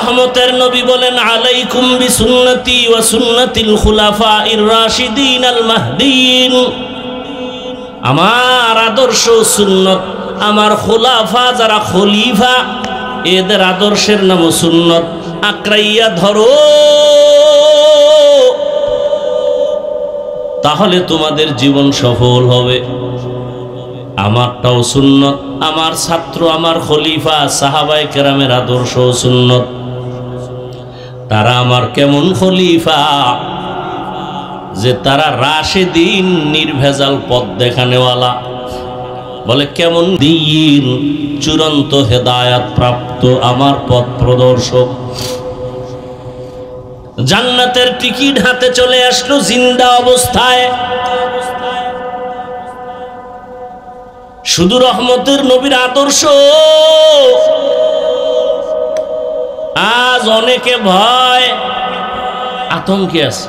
রহমতের নবী বলেন, আলাইকুম বিসুন্নতি ওয়া সুন্নাতিল খুলাফাইর রাশিদিন আল মাহদিয়িন। আমার আদর্শ সুন্নত, আমার খুলাফা যারা খলিফা এদের আদর্শের নাম সুন্নত। আঁকড়াইয়া ধরো, তাহলে তোমাদের জীবন সফল হবে। আমারটাও সুন্নত, আমার ছাত্র, আমার খলিফা সাহাবায়ে কেরামের আদর্শ সুন্নত। তারা আমার কেমন খলিফা যে তারা রাশেদিন, নির্ভেজাল পথ দেখানেওয়ালা। বলে কেমন দিন? চূড়ান্ত হেদায়াত প্রাপ্ত আমার পথ প্রদর্শক। জান্নাতের টিকিট হাতে চলে আসলো জিন্দা অবস্থায়। শুধু রহমতের নবীর আদর্শ। আজ অনেকে ভয় আতঙ্কে আছে,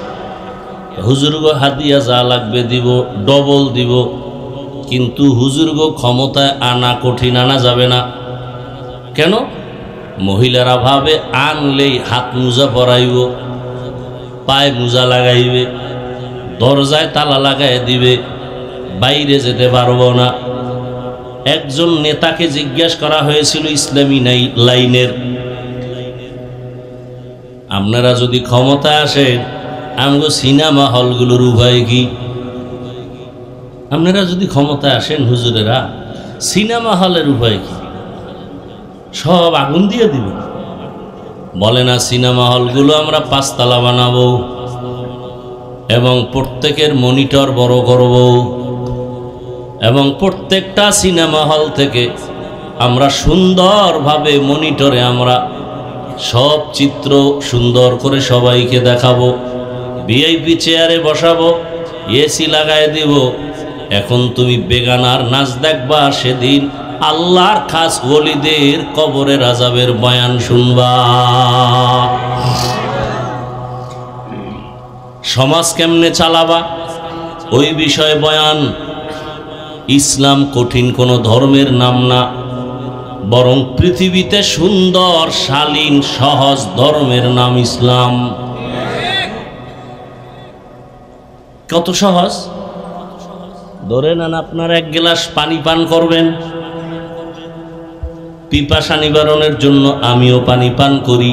হুজুরগো হাদিয়া যা লাগবে দিব, ডবল দিব। কিন্তু হুজুরগো ক্ষমতায় আনা কঠিন, আনা যাবে না। কেন? মহিলারা ভাবে আনলেই হাত মোজা পরাইব, পায়ে মোজা লাগাইবে, দরজায় তালা লাগাই দিবে, বাইরে যেতে পারবো না। একজন নেতাকে জিজ্ঞাসা করা হয়েছিল ইসলামী লাইনের, আপনারা যদি ক্ষমতায় আসেন আমগো সিনেমা হলগুলোর উপায় কি? আপনারা যদি ক্ষমতায় আসেন হুজুরেরা, সিনেমা হলের উপায় কি? সব আগুন দিয়ে দিবেন। বলে না, সিনেমা হলগুলো আমরা 5 তলা বানাবো এবং প্রত্যেকের মনিটর বড় করব এবং প্রত্যেকটা সিনেমা হল থেকে আমরা সুন্দরভাবে মনিটরে আমরা সব চিত্র সুন্দর করে সবাইকে দেখাবো, ভিআইপি চেয়ারে বসাবো, এসি লাগায় দিব। এখন তুমি বেগানার নাচ দেখবা, সেদিন আল্লাহর খাস ওলিদের কবরের আযাবের বয়ান শুনবা। সমাজ কেমনে চালাবা ওই বিষয়ে বয়ান। ইসলাম কঠিন কোনো ধর্মের নাম না, বরং পৃথিবীতে সুন্দর শালীন সহজ ধর্মের নাম ইসলাম। কত সহজ! ধরে নেন আপনার 1 গ্লাস পানি পান করবেন, পিপাসা নিবারণের জন্য আমিও পানি পান করি।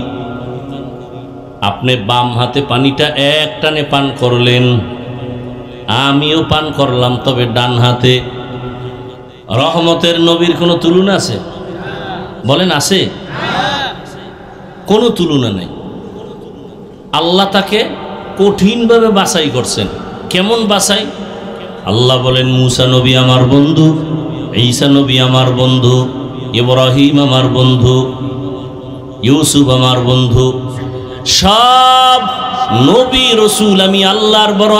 আপনি বাম হাতে পানিটা এক টানে পান করলেন, আমিও পান করলাম, তবে ডান হাতে। রহমতের নবীর কোনো তুলনা আছে? বলেন আছে? কোনো তুলনা নেই। আল্লাহ তাকে কঠিনভাবে বাছাই করছেন। কেমন বাছাই? আল্লাহ বলেন, মুসা নবী আমার বন্ধু, ঈসা নবী আমার বন্ধু, ইব্রাহিম আমার বন্ধু, ইউসুফ আমার বন্ধু। সব নবী রসুল আমি আল্লাহর বড়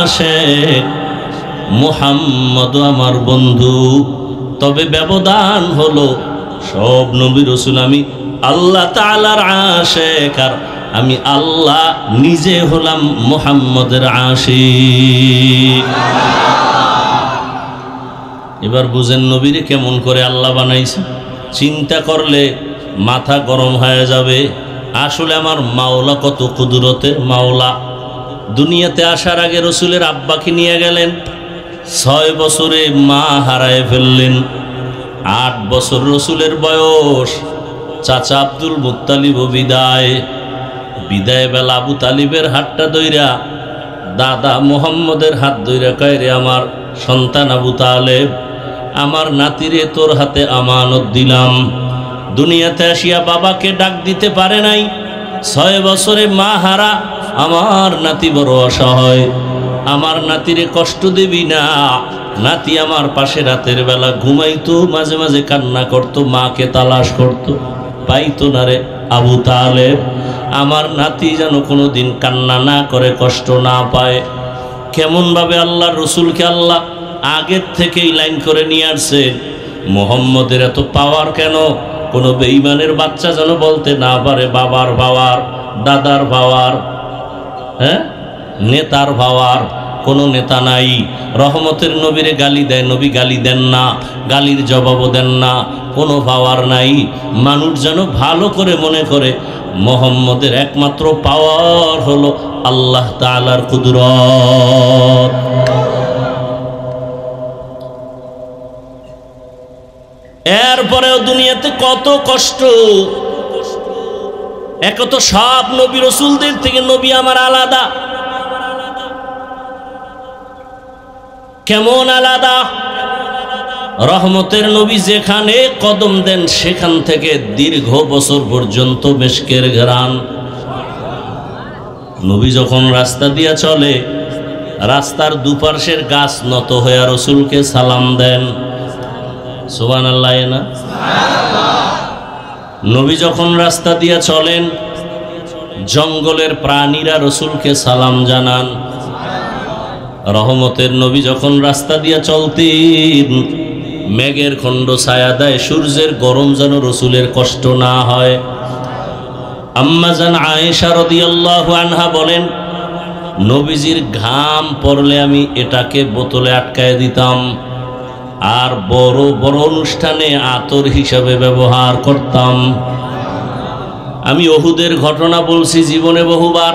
আশিক। মুহাম্মদ আমার বন্ধু। তবে ব্যবধান হলো, সব নবী রসুল আমি আল্লাহ তাআলার আশিক, আর আমি আল্লাহ নিজে হলাম মুহাম্মদের আশিক। এবার বুঝেন নবীরে কেমন করে আল্লাহ বানাইছে। চিন্তা করলে মাথা গরম হয়ে যাবে। আসলে আমার মাওলা কত কুদরতের মাওলা। দুনিয়াতে আসার আগে রসুলের আব্বাকে নিয়ে গেলেন, 6 বছরে মা হারায় ফেললেন। 8 বছর রসুলের বয়স, চাচা আব্দুল মুত্তালিব বিদায় বেলা আবু তালিবের হাতটা ধইরা দাদা মুহাম্মদের হাত ধইরা কয়, রে আমার সন্তান আবু তালেব, আমার নাতিরে তোর হাতে আমানত দিলাম। দুনিয়াতে আসিয়া বাবাকে ডাক দিতে পারে নাই, 6 বছরে মা হারা আমার নাতি বড় অসহায়। আমার নাতিরে কষ্ট দিবি না। নাতি আমার পাশে রাতের বেলা ঘুমাইতো, মাঝে মাঝে কান্না করতো, মাকে তালাশ করতো, পাইতো না রে আবু তালেব। আমার নাতি যেন কোনোদিন কান্না না করে, কষ্ট না পায়। কেমনভাবে আল্লাহর রসুলকে আল্লাহ আগের থেকেই লাইন করে নিয়ে আসছে। মুহাম্মদের এত পাওয়ার কেন? কোনো বেঈমানের বাচ্চা যেন বলতে না পারে বাবার পাওয়ার, দাদার পাওয়ার, হ্যাঁ, নেতার পাওয়ার। কোনো নেতা নাই। রহমতের নবীরে গালি দেয়, নবী গালি দেন না, গালির জবাবও দেন না, কোনো পাওয়ার নাই। মানুষ যেন ভালো করে মনে করে মুহাম্মদের একমাত্র পাওয়ার হলো আল্লাহ তাআলার কুদরত। এরপরেও দুনিয়াতে কত কষ্ট। এক তো সব নবী রাসূলদের থেকে নবী আমার আলাদা। কেমন আলাদা? রহমতের নবী যেখানে কদম দেন সেখান থেকে দীর্ঘ বছর পর্যন্ত মিশকের ঘ্রাণ। নবী যখন রাস্তা দিয়া চলে, রাস্তার দুপাশের গাছ নত হয়ে রাসূলকে সালাম দেন। সুবহানাল্লাহ না? নবী যখন রাস্তা দিয়া চলেন, জঙ্গলের প্রাণীরা রাসূলকে সালাম জানান। রহমতের নবী যখন রাস্তা দিয়া চলতেন, মেঘের খণ্ড ছায়া দেয়, সূর্যের গরম যেন রাসূলের কষ্ট না হয়। আম্মা জান আয়েশা রাদিয়াল্লাহু আনহা বলেন, নবীজির ঘাম পড়লে আমি এটাকে বোতলে আটকায় দিতাম, আর বড় বড় অনুষ্ঠানে আতর হিসাবে ব্যবহার করতাম। আমি উহুদের ঘটনা বলছি জীবনে বহুবার।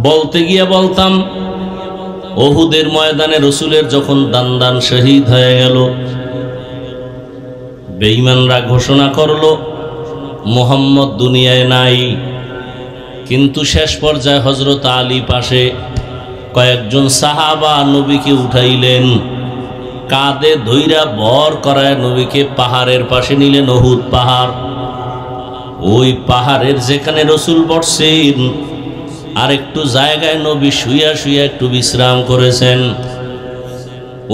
বলতে গিয়ে বলতাম, উহুদের ময়দানে রাসূলের যখন দান শহীদ হয়ে গেল, বেঈমানরা ঘোষণা করলো মুহাম্মদ দুনিয়ায় নাই। কিন্তু শেষ পর্যায়ে হযরত আলী পাশে কয়েকজন সাহাবা নবীকে উঠাইলেন, কাঁধে ধইরা ভর করায় নবীকে পাহাড়ের পাশে নিলেন, উহুদ পাহাড়। ওই পাহাড়ের যেখানে রাসূল বসছেন আর একটু জায়গায় নবী শুইয়া শুইয়া একটু বিশ্রাম করেছেন।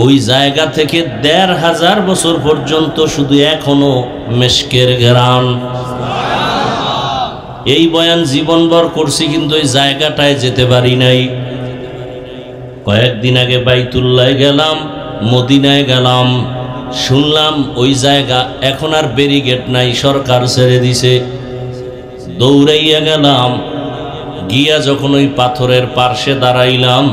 ওই জায়গা থেকে ১৫০০ বছর পর্যন্ত শুধু এখনো মিশকের ঘ্রাণ। এই বয়ান জীবনভর করছি, কিন্তু ওই জায়গাটায় যেতে পারি নাই। কয়েকদিন আগে বাইতুল্লাহ গেলাম, মদিনায় গেলাম, শুনলাম ওই জায়গা এখন আর ব্যারিকেড নাই, সরকার ছেড়ে দিছে। দৌড়াইয়া গেলাম, গিয়া যখন ওই পাথরের পার্শ্বে দাঁড়াইলাম,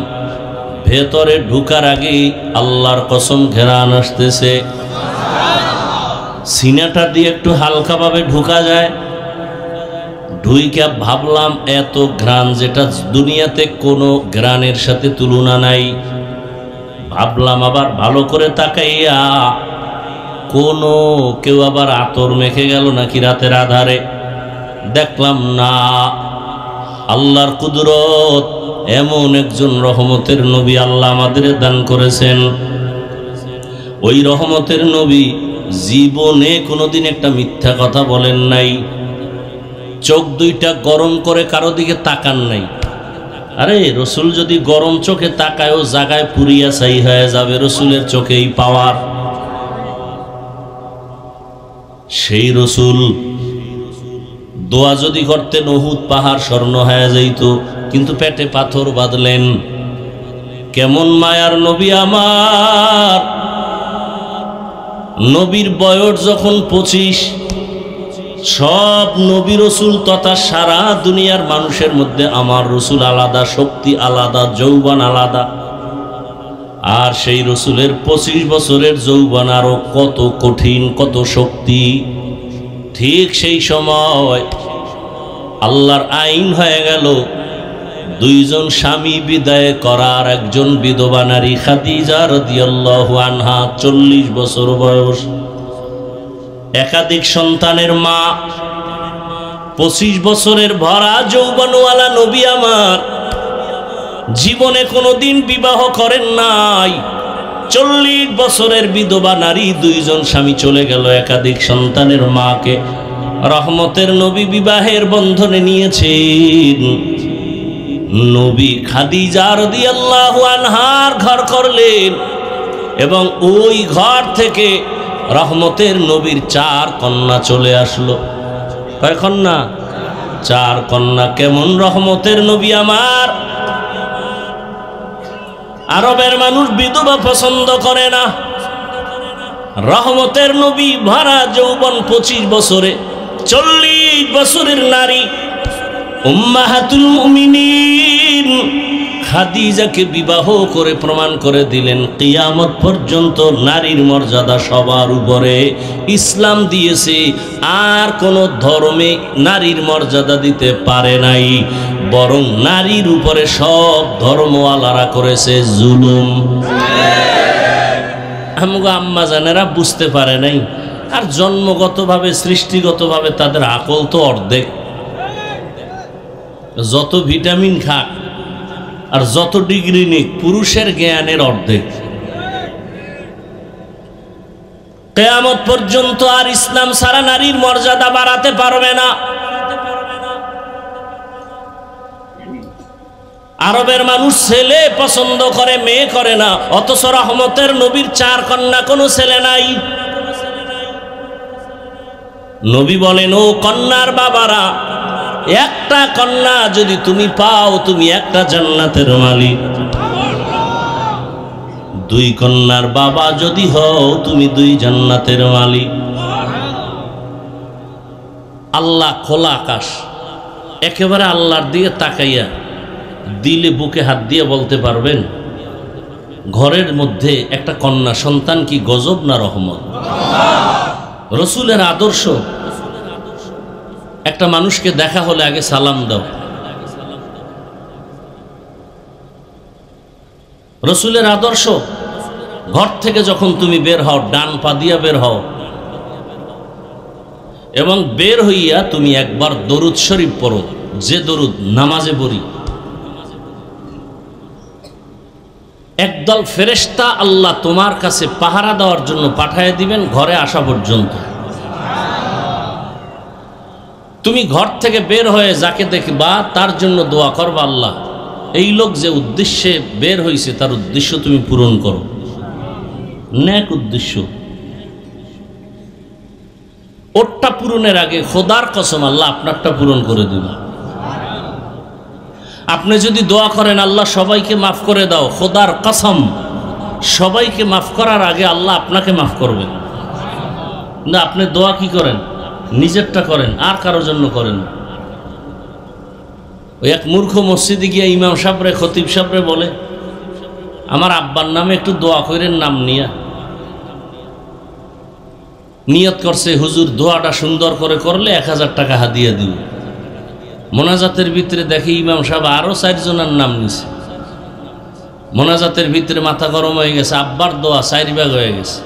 ভেতরে ঢুকার আগেই আল্লাহর কসম ঘেরান আসতেছে। সিনাটা দিয়ে একটু হালকাভাবে ঢুকা যায়, ঢুইকা ভাবলাম এত ঘ্রাণ, যেটা দুনিয়াতে কোনো ঘ্রাণের সাথে তুলনা নাই। ভাবলাম আবার ভালো করে তাকাইয়া, কোনো কেউ আবার আতর মেখে গেল নাকি রাতের আধারে। দেখলাম না, আল্লাহর কুদরত, এমন একজন রহমতের নবী আল্লাহ আমাদের দান করেছেন। ওই রহমতের নবী জীবনে কোনোদিন একটা মিথ্যা কথা বলেন নাই, চোখ দুইটা গরম করে কারো দিকে তাকান নাই। আরে রাসূল যদি গরম চোখে তাকায়, ও জায়গায় পুরিয়া ছাই হয়ে যাবে। রাসূলের চোখেই পাওয়ার। সেই রাসূল দোয়া যদি করতেন উহুদ পাহাড় স্বর্ণ হয়ে যাইত, কিন্তু পেটে পাথর বাঁধলেন। কেমন মায়ার নবী আমার! নবীর বয়স যখন 25, সব নবী রাসূল তথা সারা দুনিয়ার মানুষের মধ্যে আমার রাসূল আলাদা, শক্তি আলাদা, যৌবন আলাদা। আর সেই রাসূলের 25 বছরের যৌবন আরো কত কঠিন, কত শক্তি। ঠিক সেই সময় আল্লাহর আইন হয়ে গেল, দুইজন স্বামী বিদায় করার, একজন বিধবা নারী খাদিজা রাদিয়াল্লাহু আনহা, 40 বছর বয়স, একাধিক সন্তানের মা, 25 বছরের ভরা যৌবনওয়ালা নবী আমার জীবনে কোনোদিন বিবাহ করেন নাই। 40 বছরের বিধবা নারী, দুইজন স্বামী চলে গেল, একাধিক সন্তানের মাকে রহমতের নবী বিবাহের বন্ধনে নিয়েছেন। নবী খাদিজা রাদিয়াল্লাহু আনহার ঘর করলেন, এবং ওই ঘর থেকে রহমতের নবীর 4 কন্যা চলে আসলো। কয় কন্যা? 4 কন্যা। কেমন রহমতের নবী আমার! আরবের মানুষ বিধবা পছন্দ করে না। রহমতের নবী ভরা যৌবন, 25 বছরে 40 বছরের নারী, উম্মাহাতুল মুমিনিন খাদিজাকে বিবাহ করে প্রমাণ করে দিলেন কিয়ামত পর্যন্ত নারীর মর্যাদা সবার উপরে ইসলাম দিয়েছে, আর কোনো ধর্মে নারীর মর্যাদা দিতে পারে নাই, বরং নারীর উপরে সব ধর্মওয়ালারা করেছে জুলুম। আমগো আম্মা জানেরা বুঝতে পারে নাই, আর জন্মগতভাবে সৃষ্টিগতভাবে তাদের আকল তো অর্ধেক। যত ভিটামিন খাক আর যত ডিগ্রি নিক, পুরুষের জ্ঞানের অর্ধেক। কিয়ামত পর্যন্ত আর ইসলাম ছাড়া নারীর মর্যাদা বাড়াতে পারবে না। আরবের মানুষ ছেলে পছন্দ করে, মেয়ে করে না, অথচ রহমতের নবীর 4 কন্যা, কোনো ছেলে নাই। নবী বলেন, ও কন্যার বাবারা, একটা কন্যা যদি তুমি পাও, তুমি একটা জান্নাতের মালিক। 2 কন্যার বাবা যদি হও, তুমি 2 জান্নাতের মালিক। আল্লাহ খোলা আকাশ, একেবারে আল্লাহর দিকে তাকাইয়া দিলে বুকে হাত দিয়ে বলতে পারবেন, ঘরের মধ্যে একটা কন্যা সন্তান কি গজব না রহমত? রসুলের আদর্শ, একটা মানুষকে দেখা হলে আগে সালাম দাও। রসুলের আদর্শ, ঘর থেকে যখন তুমি বের হও, ডান পা দিয়া বের হও, এবং বের হইয়া তুমি একবার দরুদ শরীফ পড়ো, যে দরুদ নামাজে পড়ি। একদল ফেরেশতা আল্লাহ তোমার কাছে পাহারা দেওয়ার জন্য পাঠিয়ে দিবেন ঘরে আসা পর্যন্ত। তুমি ঘর থেকে বের হয়ে যাকে দেখবা তার জন্য দোয়া করবা, আল্লাহ এই লোক যে উদ্দেশ্যে বের হয়েছে তার উদ্দেশ্য তুমি পূরণ করো। নেক উদ্দেশ্য, ওরটা পূরণের আগে খোদার কসম আল্লাহ আপনারটা পূরণ করে দিবে। আপনি যদি দোয়া করেন আল্লাহ সবাইকে মাফ করে দাও, খোদার কসম সবাইকে মাফ করার আগে আল্লাহ আপনাকে মাফ করবে না। আপনি দোয়া কি করেন? নিজেরটা করেন, আর কারোর জন্য করেন। ওই এক মূর্খ মসজিদে গিয়ে ইমাম সাহেবরে, খতিব সাহেবরে বলে, আমার আব্বার নামে একটু দোয়া করেন, নাম নিয়া নিয়ত করছে, হুজুর দোয়াটা সুন্দর করে করলে 1000 টাকা হাদিয়া দিব। মোনাজাতের ভিতরে দেখি ইমাম সাহেব আরো 4 জনের নাম নিছে। মোনাজাতের ভিতরে মাথা গরম হয়ে গেছে, আব্বার দোয়া 4 ভাগ হয়ে গেছে,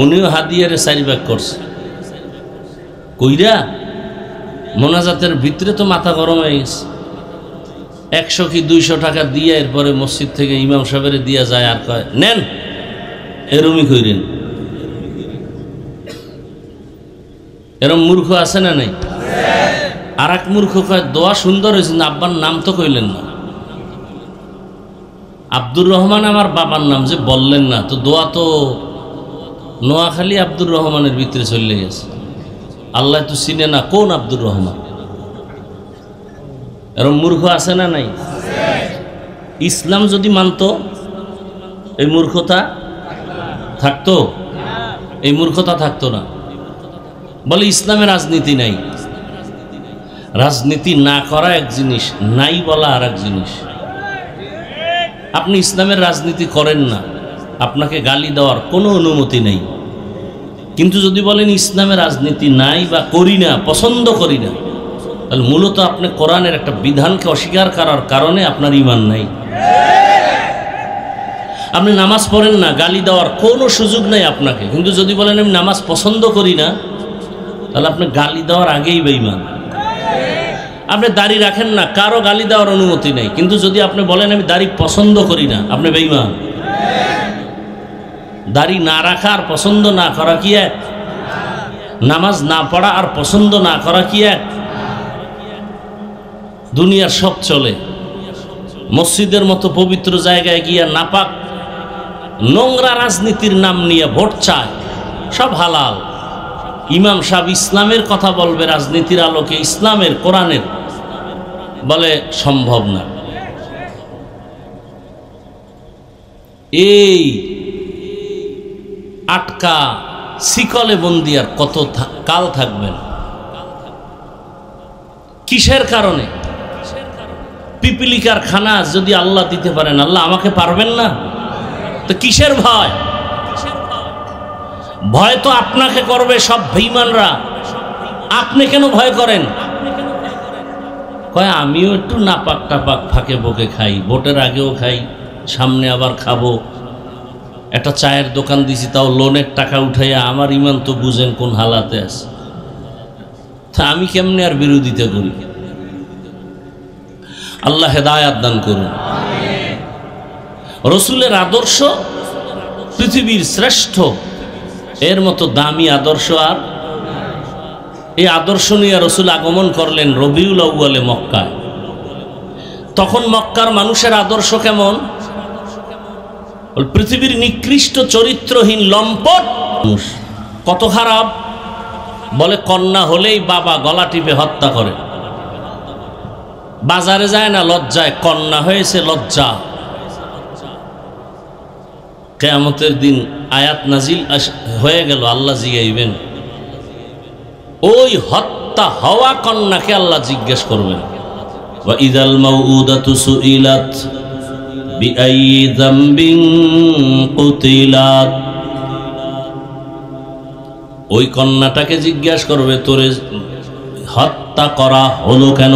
উনিও হাদিয়ারে 4 ভাগ করছে। কইরা মোনাজাতের ভিতরে তো মাথা গরম হয়ে গেছে। 100 কি 200 টাকা দিয়ে এরপরে মসজিদ থেকে ইমাম সাহেবের দিয়া যায়, আর কয় নেন এরমই কইরেন। এরম মূর্খ আছে না নাই? আর এক মূর্খ কয় দোয়া সুন্দর হয়েছে না, আব্বার নাম তো কইলেন না। আব্দুর রহমান আমার বাবার নাম যে বললেন না, তো দোয়া তো নোয়াখালী আব্দুর রহমানের ভিতরে চলে গেছে। আল্লাহ তো চিনে না কোন আব্দুর রহমান। এরম মূর্খ আছে না নাই? ইসলাম যদি মানতো এই মূর্খতা থাকতো? এই মূর্খতা থাকতো না। বলে ইসলামে রাজনীতি নাই। রাজনীতি না করা এক জিনিস, নাই বলা আর এক জিনিস। আপনি ইসলামের রাজনীতি করেন না, আপনাকে গালি দেওয়ার কোনো অনুমতি নেই। কিন্তু যদি বলেন ইসলামের রাজনীতি নাই বা করি না, পছন্দ করি না, তাহলে মূলত আপনি কোরআনের একটা বিধানকে অস্বীকার করার কারণে আপনার ঈমান নাই। আপনি নামাজ পড়েন না, গালি দেওয়ার কোনো সুযোগ নাই আপনাকে। কিন্তু যদি বলেন আমি নামাজ পছন্দ করি না, তাহলে আপনি গালি দেওয়ার আগেই বেঈমান। আপনি দাড়ি রাখেন না, কারো গালি দেওয়ার অনুমতি নেই। কিন্তু যদি আপনি বলেন আমি দাড়ি পছন্দ করি না, আপনি বেঈমান। দাড়ি না রাখা আর পছন্দ না করা কি এক? নামাজ না পড়া আর পছন্দ না করা কি এক? দুনিয়ার সব চলে। মসজিদের মতো পবিত্র জায়গায় গিয়া নাপাক নোংরা রাজনীতির নাম নিয়ে ভোট চায়, সব হালাল। ইমাম সাহেব ইসলামের কথা বলবে রাজনীতির আলোকে, ইসলামের কোরআনের, বলে সম্ভব না। এই আটকা শিকলে বন্দি আর কত কাল থাকবেন? কিসের কারণে? পিপিলিকার খানা যদি আল্লাহ দিতে পারেন, আল্লাহ আমাকে পারবেন না? তো কিসের ভয়? ভয় তো আপনাকে করবে সব বেঈমানরা। আপনি কেন ভয় করেন? কয় আমিও একটু নাপাক টাপাক ফাঁকে বকে খাই, ভোটের আগেও খাই, সামনে আবার খাবো। একটা চায়ের দোকান দিছি, তাও লোনের টাকা উঠাইয়া। আমার ইমান তো বুঝেন কোন হালাতে আছে, তা আমি কেমনে আর বিরোধিতা করি? আল্লাহ হেদায়াত দান করুন। রসুলের আদর্শ পৃথিবীর শ্রেষ্ঠ, এর মতো দামি আদর্শ আর। এই আদর্শ নিয়ে রসুল আগমন করলেন রবিউল আউয়ালে মক্কায়। তখন মক্কার মানুষের আদর্শ কেমন? পৃথিবীর নিকৃষ্ট চরিত্রহীন লম্পট মানুষ। কত খারাপ! বলে কন্যা হলেই বাবা গলা টিপে হত্যা করে, বাজারে যায় না লজ্জায়, কন্যা হয়েছে লজ্জা। কিয়ামতের দিন আয়াত নাজিল হয়ে গেল, আল্লাহ জিগাইবেন, ওই হত্যা হওয়া কন্যাকে আল্লাহ জিজ্ঞেস করবেন, ওয়া ইদাল মাউউদাতু সুইলাত বিআইয়ি যামবিন কুতিলাত। ওই কন্যাটাকে জিজ্ঞাসা করবে, তোরে হত্যা করা হলো কেন?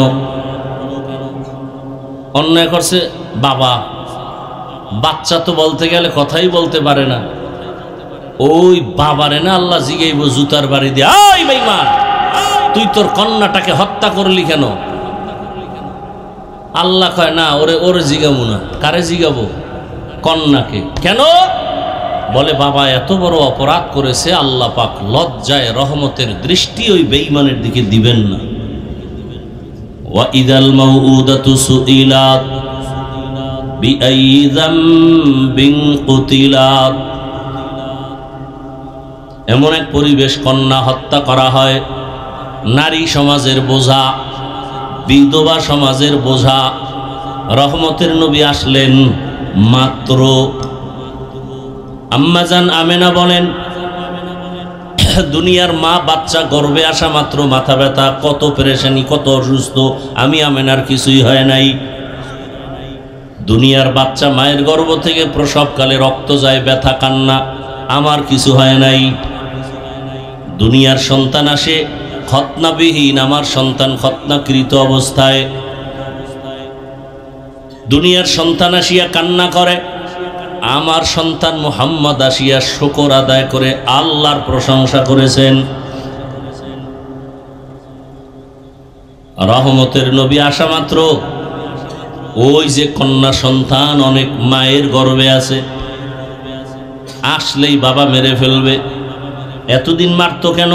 অন্যায় করছে বাবা। বাচ্চা তো বলতে গেলে কথাই বলতে পারে না। ওই বাবারে না আল্লাহ জিগাইব জুতার বাড়ি দিয়ে, ওই বেঈমান, তুই তোর কন্যাটাকে হত্যা করলি কেন? আল্লাহ কয় না, ওরে জিগাবো না। কারে জিগাবো? কন্যাকে। কেন? বলে বাবা এত বড় অপরাধ করেছে, আল্লাহ পাক লজ্জায় রহমতের দৃষ্টি ওই বেঈমানের দিকে দিবেন না। ওয়া ইদাল মাউউদাতু সুইলাত বিআইয়ি যামবিন কুতিলাত। এমন এক পরিবেশ, কন্যা হত্যা করা হয়, নারী সমাজের বোঝা, বিধবা সমাজের বোঝা। রহমতের নবী আসলেন মাত্র। আম্মাজান আমেনা বলেন, দুনিয়ার মা বাচ্চা গর্ভে আসা মাত্র মাথা ব্যথা, কত পেরেশানি, কত অসুস্থ। আমি আমেনার কিছুই হয় নাই। দুনিয়ার বাচ্চা মায়ের গর্ভ থেকে প্রসবকালে রক্ত যায়, ব্যথা কান্না, আমার কিছু হয় নাই। দুনিয়ার সন্তান আসে খতনাবিহীন, আমার সন্তান খতনাকৃত অবস্থায়। দুনিয়ার সন্তান আসিয়া কান্না করে, আমার সন্তান মুহাম্মদ আসিয়া শুকর আদায় করে আল্লাহর প্রশংসা করেছেন। রহমতের নবী আসা মাত্র ওই যে কন্যা সন্তান অনেক মায়ের গর্ভে আছে, আসলেই বাবা মেরে ফেলবে। এতদিন মারতো কেন?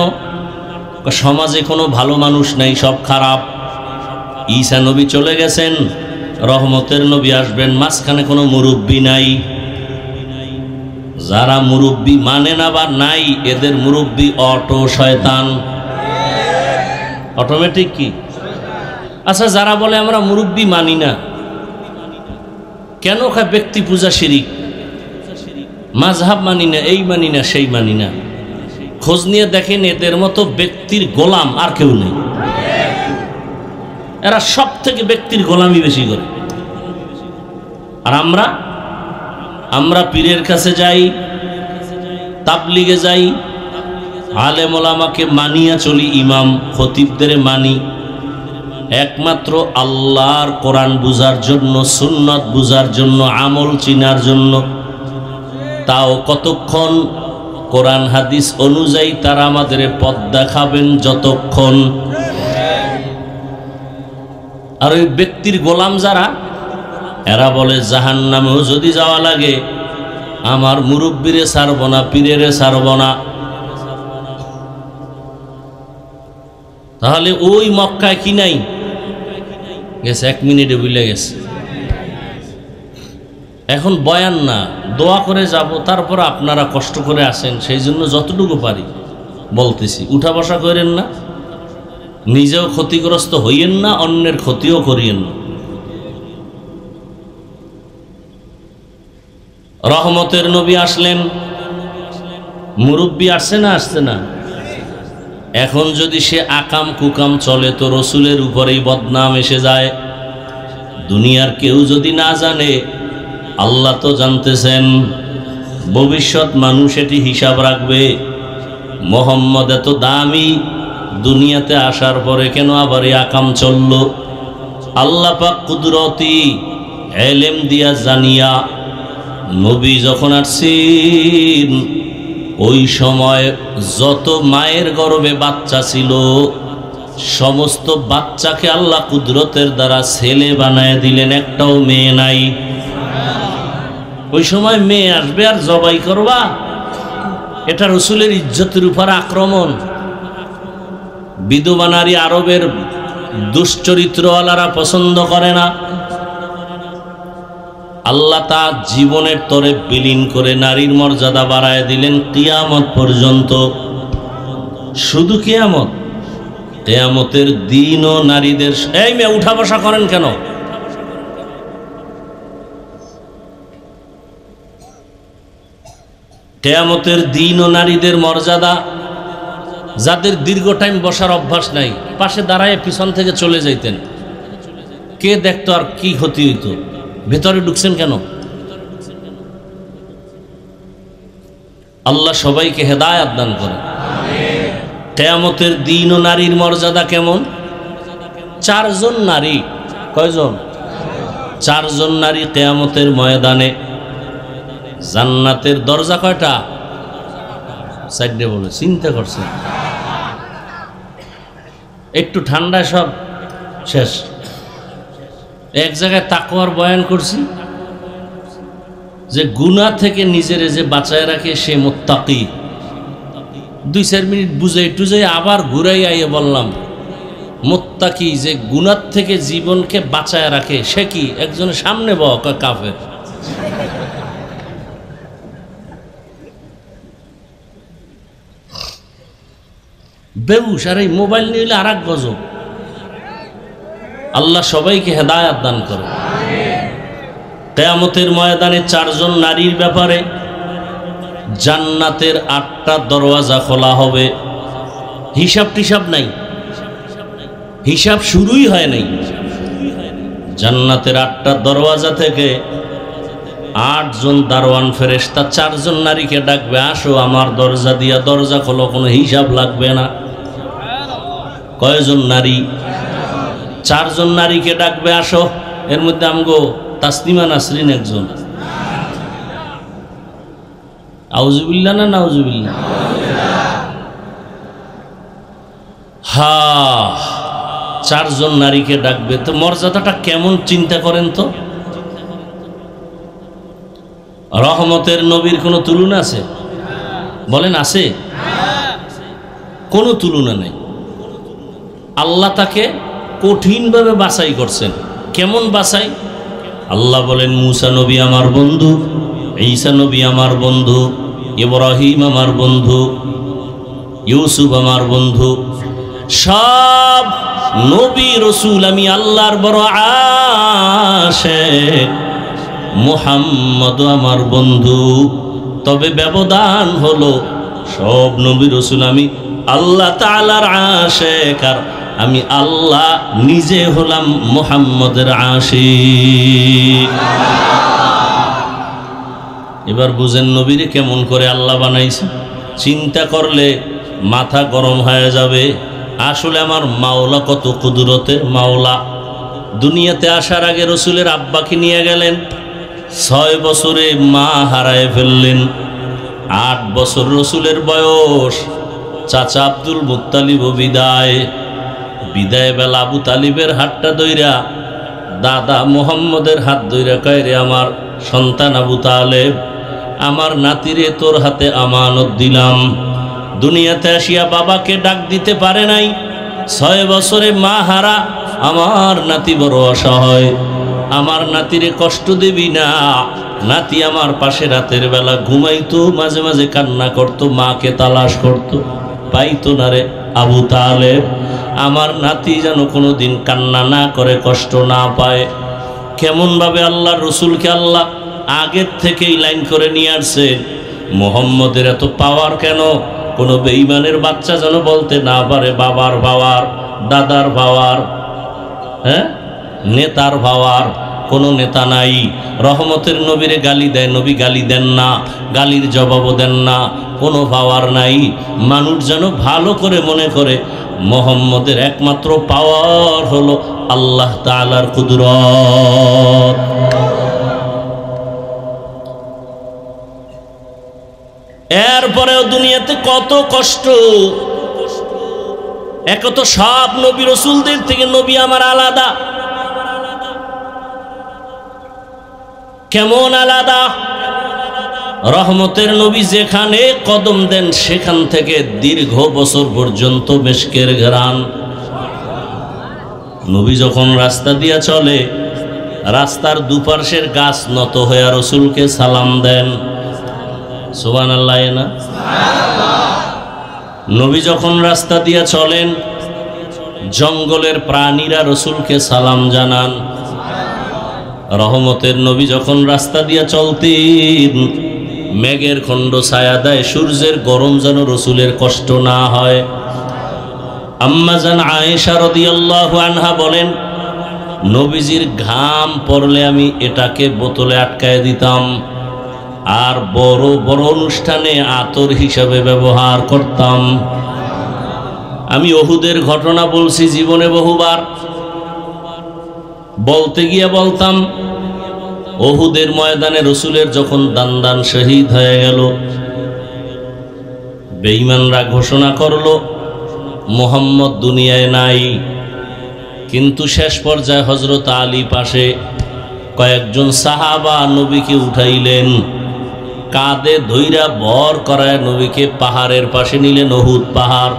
সমাজে কোনো ভালো মানুষ নাই, সব খারাপ। ঈসা নবী চলে গেছেন, রহমতের নবী আসবেন, মাঝখানে কোনো মুরব্বী নাই। যারা মুরব্বী মানে না বা নাই, এদের মুরব্বী অটো শয়তান, অটোমেটিক। কি আচ্ছা, যারা বলে আমরা মুরব্বী মানি না কেন? ব্যক্তি পূজা শিরিক, মাযহাব মানি না, এই মানি না, সেই মানি না। খোঁজ নিয়ে দেখেন, এদের মতো ব্যক্তির গোলাম আর কেউ নেই। এরা সব থেকে ব্যক্তির গোলামি বেশি করে। আর আমরা পীরের কাছে যাই, তাবলিগে যাই, আলেম ওলামাকে মানিয়া চলি, ইমাম খতিবদের মানি একমাত্র আল্লাহর কোরআন বুঝার জন্য, সুন্নত বুঝার জন্য, আমল চিনার জন্য। তাও কতক্ষণ? কোরআন হাদিস অনুযায়ী তারা আমাদের পথ দেখাবেন যতক্ষণ। আর ওই ব্যক্তির গোলাম যারা, এরা বলে জাহান্নামেও যদি যাওয়া লাগে আমার মুরব্বিরে ছাড়ব না, পীরেরে ছাড়ব না। তাহলে ওই মক্কায় কি নাই? গেছে, 1 মিনিটে ভুলে গেছে। এখন বয়ান না, দোয়া করে যাব। তারপর আপনারা কষ্ট করে আসেন, সেই জন্য যতটুকু পারি বলতেছি। উঠা বসা করেন না, নিজেও ক্ষতিগ্রস্ত হইয়েন না, অন্যের ক্ষতিও করিয়েন না। রহমতের নবী আসলেন, মুরব্বী আসছে না? আসছে না? এখন যদি সে আকাম কুকাম চলে তো রসুলের উপরেই বদনাম এসে যায়। দুনিয়ার কেউ যদি না জানে, আল্লাহ তো জানতেছেন। ভবিষ্যৎ মানুষ এটি হিসাব রাখবে। মোহাম্মদ এত দামি, দুনিয়াতে আসার পরে কেন আবার এই আকাম চলল? আল্লাহ পাক কুদরতি এলেম দিয়া জানিয়া নবী যখন আসছেন, ওই সময় যত মায়ের গর্ভে বাচ্চা ছিল, সমস্ত বাচ্চাকে আল্লাহ কুদরতের দ্বারা ছেলে বানায় দিলেন, একটাও মেয়ে নাই। ওই সময় মেয়ে আসবে আর জবাই করবা, এটা রসুলের ইজ্জতের উপর আক্রমণ। বিধবা নারী আরবের দুশ্চরিত্রওয়ালারা পছন্দ করে না। আল্লাহ তার জীবনের তরে বিলীন করে নারীর মর্যাদা বাড়ায় দিলেন কিয়ামত পর্যন্ত। শুধু কিয়ামত, কিয়ামতের দিনও নারীদের। এই মেয়ে উঠা বসা করেন কেন? কিয়ামতের দিনও নারীদের মর্যাদা। যাদের দীর্ঘ টাইম বসার অভ্যাস নাই, পাশে দাঁড়ায় পিছন থেকে চলে যাইতেন, কে দেখতো আর কি ক্ষতি হইতো? ভেতরে ঢুকছেন কেন? আল্লাহ সবাইকে হেদায়েত দান করে। কিয়ামতের দিন ও নারীর মর্যাদা কেমন? 4 জন নারী। কয়জন? 4 জন নারী কিয়ামতের ময়দানে। জান্নাতের দরজা কয়টা? 4টে বলে। চিন্তা করছেন? একটু ঠান্ডা, সব শেষ। এক জায়গায় তাকওয়ার বয়ান করছি যে গুনাহ থেকে নিজেরে যে বাঁচায় রাখে সে মুত্তাকি। 2-4 মিনিট বুঝাই টুজাই আবার ঘুরাই আইয়ে বললাম, মুত্তাকি যে গুনাহ থেকে জীবনকে বাঁচায় রাখে সে কি? একজনের সামনে কাফের। বেহুশ। আর এই মোবাইল নিলে আর এক গজব। আল্লাহ সবাইকে হেদায়েত দান করে। কিয়ামতের ময়দানে 4 জন নারীর ব্যাপারে জান্নাতের 8টা দরওয়াজা খোলা হবে। হিসাব টিসাব নাই, হিসাব শুরুই হয় নাই। জান্নাতের 8টা দরওয়াজা থেকে 8 জন দারওয়ান ফেরেশতা 4 জন নারীকে ডাকবে, আসো আমার দরজা দিয়া দরজা খোলো, কোনো হিসাব লাগবে না। কয়জন নারী? 4 জন নারীকে ডাকবে, আসো। এর মধ্যে আমগো তাসলিমা নাসরিন একজন। আউযুবিল্লাহ না নাউযুবিল্লাহ? হা, 4 জন নারীকে ডাকবে। তো মর্যাদাটা কেমন চিন্তা করেন তো। রহমতের নবীর কোনো তুলনা আছে? বলেন আছে? কোনো তুলনা নেই। আল্লাহ তাকে কঠিনভাবে বাছাই করছেন। কেমন বাছাই? আল্লাহ বলেন, মুসা নবী আমার বন্ধু, ঈসা নবী আমার বন্ধু, ইব্রাহিম আমার বন্ধু, ইউসুফ আমার বন্ধু। সব নবী রসুল আমি আল্লাহর বড় আশিক। মুহাম্মদ আমার বন্ধু। তবে ব্যবধান হলো, সব নবী রসুল আমি আল্লাহ তাআলার আশিক, আর আমি আল্লাহ নিজে হলাম মুহাম্মদের আশিক। এবার বুঝেন নবীরে কেমন করে আল্লাহ বানাইছে। চিন্তা করলে মাথা গরম হয়ে যাবে। আসলে আমার মাওলা কত কুদরতের মাওলা। দুনিয়াতে আসার আগে রসুলের আব্বাকে নিয়ে গেলেন, 6 বছরে মা হারায় ফেললেন। 8 বছর রসুলের বয়স। চাচা আব্দুল মুত্তালিব বিদায় বেলা আবু তালিবের হাতটা ধইরা দাদা মুহাম্মদের হাত ধইরা কয়, রে আমার সন্তান আবু তালেব, আমার নাতিরে তোর হাতে আমানত দিলাম। দুনিয়াতে আসিয়া বাবাকে ডাক দিতে পারে নাই। 6 বছরে মা হারা আমার নাতি বড় অসহায়। আমার নাতিরে কষ্ট দিবি না। নাতি আমার পাশে রাতের বেলা ঘুমাইতো, মাঝে মাঝে কান্না করতো, মাকে তালাশ করতো, পাইতো না রে আবু তালেব। আমার নাতি যেন কোনোদিন কান্না না করে, কষ্ট না পায়। কেমনভাবে আল্লাহর রসুলকে আল্লাহ আগের থেকেই লাইন করে নিয়ে আসছে। মুহাম্মদের এত পাওয়ার কেন? কোনো বেঈমানের বাচ্চা যেন বলতে না পারে বাবার পাওয়ার, দাদার পাওয়ার। হ্যাঁ, নেতার ভাওয়ার কোনো নেতা নাই। রহমতের নবীরে গালি দেয়, নবী গালি দেন না, গালির জবাবও দেন না, কোনো পাওয়ার নাই। মানুষ যেন ভালো করে মনে করে মুহাম্মদের একমাত্র পাওয়ার হলো আল্লাহ তাআলার কুদরত। এরপরেও দুনিয়াতে কত কষ্ট। এক তো সব নবী রাসূলদের থেকে নবী আমার আলাদা। কেমন আলাদা? রহমতের নবী যেখানে কদম দেন সেখান থেকে দীর্ঘ বছর পর্যন্ত মিশকের ঘ্রাণ। নবী যখন রাস্তা দিয়া চলে, রাস্তার দুপাশের গাছ নত হয়ে রাসূলকে সালাম দেন। সুবহানাল্লাহ না? নবী যখন রাস্তা দিয়া চলেন, জঙ্গলের প্রাণীরা রাসূলকে সালাম জানান। রহমতের নবী যখন রাস্তা দিয়া চলতেন, মেঘের খণ্ড ছায়া দেয়, সূর্যের গরম যেন রাসূলের কষ্ট না হয়। আম্মা জান আয়েশা রাদিয়াল্লাহু আনহা বলেন, নবীজির ঘাম পড়লে আমি এটাকে বোতলে আটকায় দিতাম, আর বড় বড় অনুষ্ঠানে আতর হিসাবে ব্যবহার করতাম। আমি উহুদের ঘটনা বলছি জীবনে বহুবার। বলতে গিয়ে বলতাম, উহুদের ময়দানে রাসূলের যখন দান শহীদ হয়ে গেল, বেঈমানরা ঘোষণা করলো মুহাম্মদ দুনিয়ায় নাই। কিন্তু শেষ পর্যায়ে হযরত আলী পাশে কয়েকজন সাহাবা নবীকে উঠাইলেন, কাঁধে ধইরা ভর করায় নবীকে পাহাড়ের পাশে নিলেন, উহুদ পাহাড়।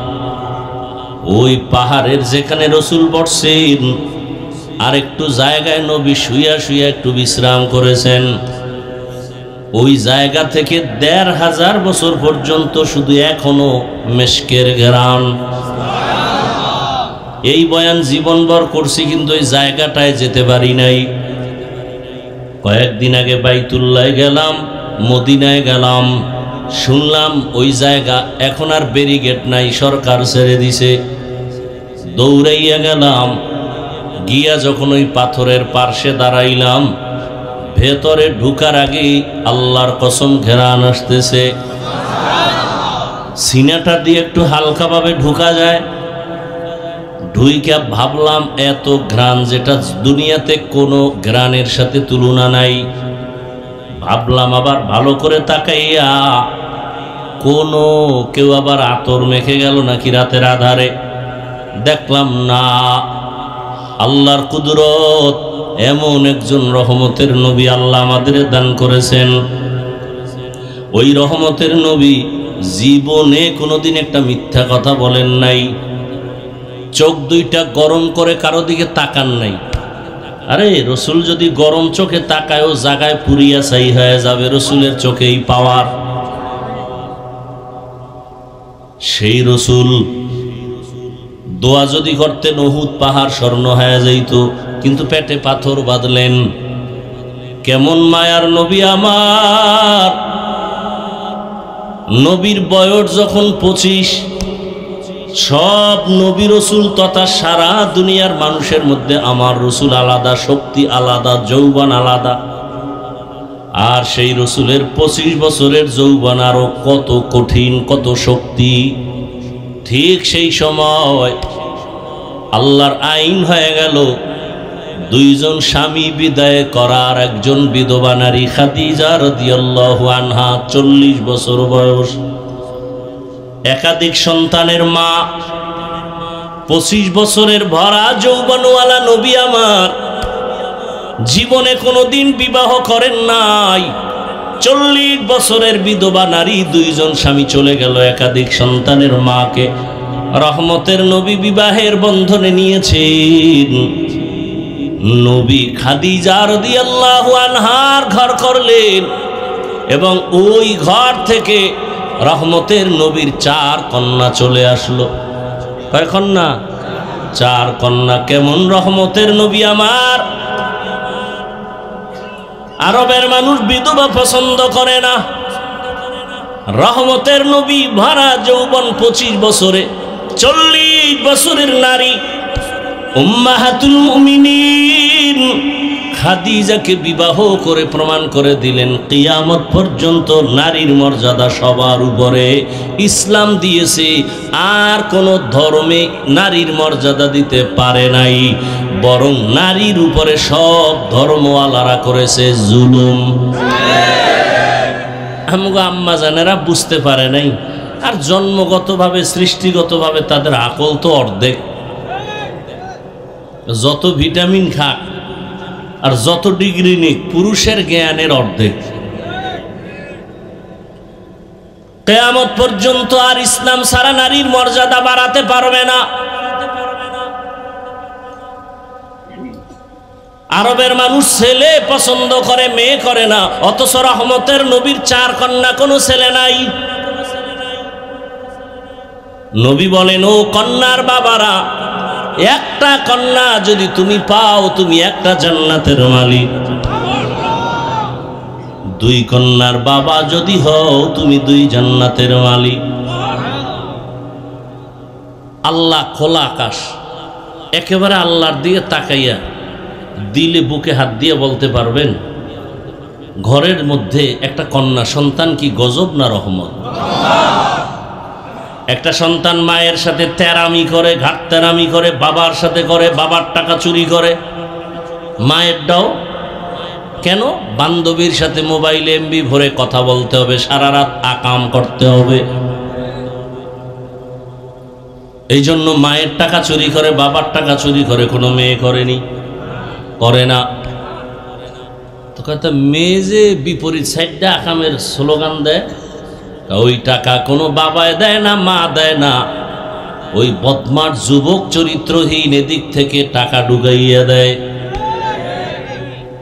ওই পাহাড়ের যেখানে রাসূল বসছেন আর একটু জায়গায় নবী শুইয়া শুইয়া একটু বিশ্রাম করেছেন। ওই জায়গা থেকে ১৫০০ বছর পর্যন্ত শুধু এখনো মিশকের ঘ্রাণ। এই বয়ান জীবনভর করছি, কিন্তু ওই জায়গাটায় যেতে পারি নাই। কয়েকদিন আগে বাইতুল্লাহ গেলাম, মদিনায় গেলাম, শুনলাম ওই জায়গা এখন আর ব্যারিকেড নাই, সরকার ছেড়ে দিছে। দৌড়াইয়া গেলাম, গিয়া যখন ওই পাথরের পার্শ্বে দাঁড়াইলাম, ভেতরে ঢুকার আগেই আল্লাহর কসম ঘেরান আসতেছে। সিনাটা দিয়ে একটু হালকাভাবে ঢুকা যায়। ঢুইকা ভাবলাম এত ঘ্রাণ, যেটা দুনিয়াতে কোনো ঘ্রাণের সাথে তুলনা নাই। ভাবলাম আবার ভালো করে তাকাইয়া, কোনো কেউ আবার আতর মেখে গেল নাকি রাতের আধারে। দেখলাম না, আল্লাহর কুদরত, এমন একজন রহমতের নবী আল্লাহ আমাদের দান করেছেন। ওই রহমতের নবী জীবনে কোনোদিন একটা মিথ্যা কথা বলেন নাই, চোখ দুইটা গরম করে কারো দিকে তাকান নাই। আরে রাসূল যদি গরম চোখে তাকায়, ও জায়গায় পুরিয়া ছাই হয়ে যাবে। রাসূলের চোখেই পাওয়ার। সেই রাসূল দোয়া যদি করতেন উহুদ পাহাড় স্বর্ণ হয়ে যাইত, কিন্তু পেটে পাথর বাঁধলেন। কেমন মায়ার নবী আমার! নবীর বয়স যখন 25, সব নবী রাসূল তথা সারা দুনিয়ার মানুষের মধ্যে আমার রাসূল আলাদা, শক্তি আলাদা, যৌবন আলাদা। আর সেই রাসূলের 25 বছরের যৌবন আরো কত কঠিন, কত শক্তি। ঠিক সেই সময় আল্লাহর আইন হয়ে গেল, দুইজন স্বামী বিদায় করার, একজন বিধবা নারী খাদিজা রাদিয়াল্লাহু আনহা 40 বছর বয়স, একাধিক সন্তানের মা, 25 বছরের ভরা যৌবনওয়ালা নবী আমার জীবনে কোনোদিন বিবাহ করেন নাই। 40 বছরের বিধবা নারী, দুইজন স্বামী চলে গেল, একাধিক সন্তানের মাকে রহমতের নবী বিবাহের বন্ধনে নিয়েছেন। নবী খাদিজা রাদিয়াল্লাহু আনহার ঘর করলেন, এবং ওই ঘর থেকে রহমতের নবীর 4 কন্যা চলে আসলো। কয় কন্যা? 4 কন্যা। কেমন রহমতের নবী আমার! আরবের মানুষ বিধবা পছন্দ করে না। রহমতের নবী ভরা যৌবন 25 বছরে, 40 বছরের নারী উম্মাহাতুল মুমিনিন খাদিজাকে বিবাহ করে প্রমাণ করে দিলেন কিয়ামত পর্যন্ত নারীর মর্যাদা সবার উপরে ইসলাম দিয়েছে, আর কোনো ধর্মে নারীর মর্যাদা দিতে পারে নাই, বরং নারীর উপরে সব ধর্মওয়ালারা করেছে জুলুম। আমগো আম্মা জানেরা বুঝতে পারে নাই, আর জন্মগতভাবে সৃষ্টিগতভাবে তাদের আকল তো অর্ধেক। যত ভিটামিন খাক আর যত ডিগ্রি নিক, পুরুষের জ্ঞানের অর্ধেক। কিয়ামত পর্যন্ত আর ইসলাম ছাড়া নারীর মর্যাদা বাড়াতে পারবে না। আরবের মানুষ ছেলে পছন্দ করে, মেয়ে করে না, অথচ রহমতের নবীর 4 কন্যা, কোনো ছেলে নাই। নবী বলেন, ও কন্যার বাবারা, একটা কন্যা যদি তুমি পাও, তুমি একটা জান্নাতের মালিক। 2 কন্যার বাবা যদি হও, তুমি 2 জান্নাতের মালিক। আল্লাহ খোলা আকাশ, একেবারে আল্লাহর দিকে তাকাইয়া দিলে বুকে হাত দিয়ে বলতে পারবেন, ঘরের মধ্যে একটা কন্যা সন্তান কি গজব না রহমত? একটা সন্তান মায়ের সাথে তেরামি করে, ঘাটতেরামি করে, বাবার সাথে করে, বাবার টাকা চুরি করে, মায়েরটাও কেন? বান্ধবীর সাথে মোবাইলে এমবি ভরে কথা বলতে হবে, সারা রাত আকাম করতে হবে। এই জন্য মায়ের টাকা চুরি করে, বাবার টাকা চুরি করে কোনো মেয়ে করেনি, করে না। তো কথা মেয়ে যে বিপরীত সাইডটা আকামের স্লোগান দেয়, ওই টাকা কোনো বাবায় দেয় না, মা দেয় না, ওই বদমার যুবক চরিত্রহীন এদিক থেকে টাকা ডুগাইয়া দেয়।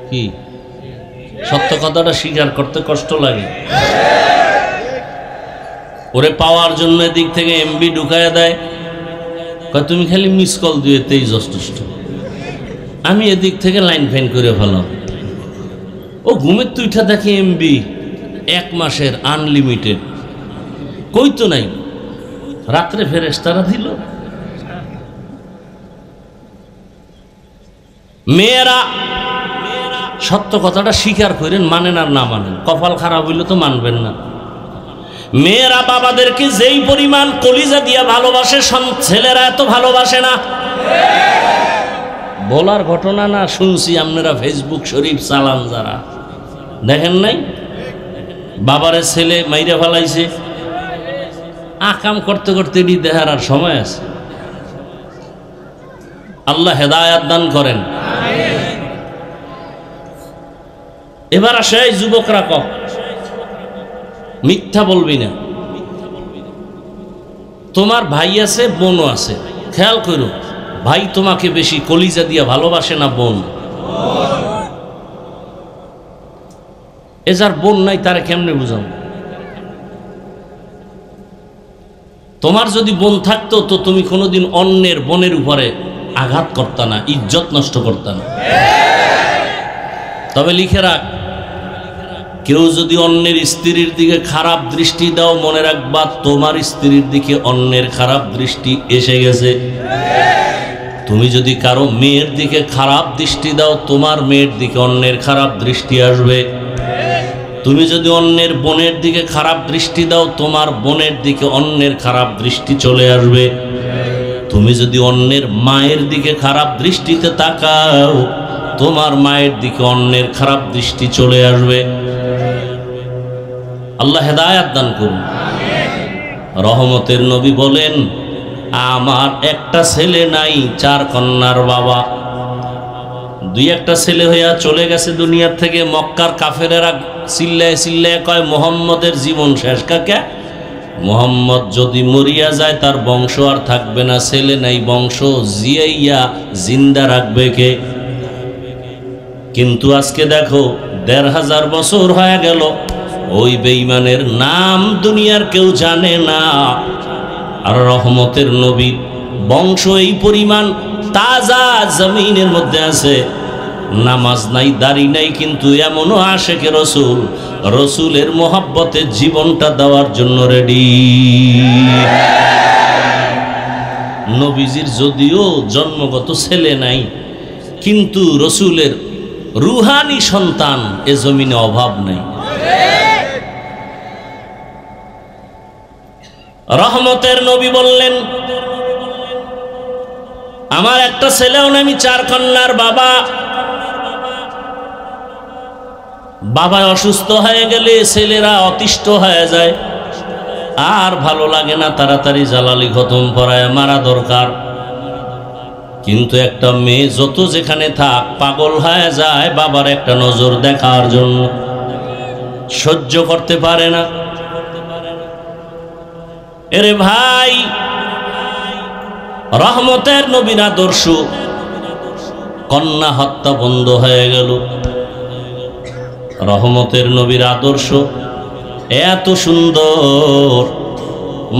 কি সত্য কথাটা স্বীকার করতে কষ্ট লাগে? ওরে পাওয়ার জন্য এদিক থেকে এমবি ঢুকাইয়া দেয়, তুমি খালি মিস কল দিয়ে তেই যথেষ্ট, আমি এদিক থেকে লাইন ফাইন করে ফেলাম। ও ঘুমের তুইটা দেখি এমবি 1 মাসের আনলিমিটেড, কই তো নাই, রাত্রে ফেরেশতারা দিল। মেয়েরা সত্য কথাটা স্বীকার করেন, মানেন আর না মানেন, কপাল খারাপ হইলে তো মানবেন না। মেয়েরা বাবাদেরকে যেই পরিমাণ কলিজা দিয়া ভালোবাসে, ছেলেরা এত ভালোবাসে না। বলার ঘটনা না, শুনছি আপনারা ফেসবুক শরীফ চালান, যারা দেখেন নাই, বাবারে ছেলে মাইরা ফেলাইছে, আকাম করতে করতে দেহার আর সময় আছে? আল্লাহ হেদায়াত দান করেন। এবার আসে এই যুবকরা, মিথ্যা বলবি না। তোমার ভাই আছে, বোনও আছে, খেয়াল করো, ভাই তোমাকে বেশি কলিজা দিয়া ভালোবাসে না বোন? এ যার বোন নাই তারে কেমনে বুঝাও? তোমার যদি বোন থাকতো তো তুমি কোনোদিন অন্যের বোনের উপরে আঘাত করতা না, ইজ্জত নষ্ট করতা না। তবে লিখে রাখ, কেউ যদি অন্যের স্ত্রীর দিকে খারাপ দৃষ্টি দাও, মনে রাখবা তোমার স্ত্রীর দিকে অন্যের খারাপ দৃষ্টি এসে গেছে। তুমি যদি কারো মেয়ের দিকে খারাপ দৃষ্টি দাও, তোমার মেয়ের দিকে অন্যের খারাপ দৃষ্টি আসবে। তুমি যদি অন্যের বোনের দিকে খারাপ দৃষ্টি দাও, তোমার বোনের দিকে অন্যের খারাপ দৃষ্টি চলে আসবে। তুমি যদি অন্যের মায়ের দিকে খারাপ দৃষ্টিতে তাকাও, তোমার মায়ের দিকে অন্যের খারাপ দৃষ্টি চলে আসবে। আল্লাহ হেদায়াত দান করুন। রহমতের নবী বলেন, আমার একটা ছেলে নাই, 4 কন্যার বাবা। 2-1টা ছেলে হইয়া চলে গেছে দুনিয়ার থেকে। মক্কার কাফেরেরা চিল্লায় চিল্লায় কয়, মোহাম্মদের জীবন শেষ। কাকে? মোহাম্মদ যদি মরিয়া যায় তার বংশ আর থাকবে না, ছেলে নাই, বংশ জিয়াইয়া জিন্দা রাখবে কে? কিন্তু আজকে দেখো 1500 বছর হয়ে গেল, ওই বেঈমানের নাম দুনিয়ার কেউ জানে না। আর রহমতের নবী বংশ এই পরিমাণ তাজা জমিনের মধ্যে আছে, নামাজ নাই, দাড়ি নাই, কিন্তু এমনও আশেকে রসুল, রসুলের মোহাব্বতে জীবনটা দেওয়ার জন্য রেডি। নবীজির যদিও জন্মগত ছেলে নাই, কিন্তু রসুলের রুহানি সন্তান এ জমিনে অভাব নেই। রহমতের নবী বললেন, আমার একটা ছেলেও না, আমি 4 কন্যার বাবা। বাবা অসুস্থ হয়ে গেলে ছেলেরা অতিষ্ঠ হয়ে যায়, আর ভালো লাগে না, তাড়াতাড়ি জালালি খতম পড়ায় মারা দরকার। কিন্তু একটা মেয়ে যত যেখানে থাক পাগল হয়ে যায় বাবার একটা নজর দেখার জন্য, সহ্য করতে পারে না। এরে ভাই, রহমতের নবীর আদর্শ, কন্যা হত্যা বন্ধ হয়ে গেল। রহমতের নবীর আদর্শ এত সুন্দর,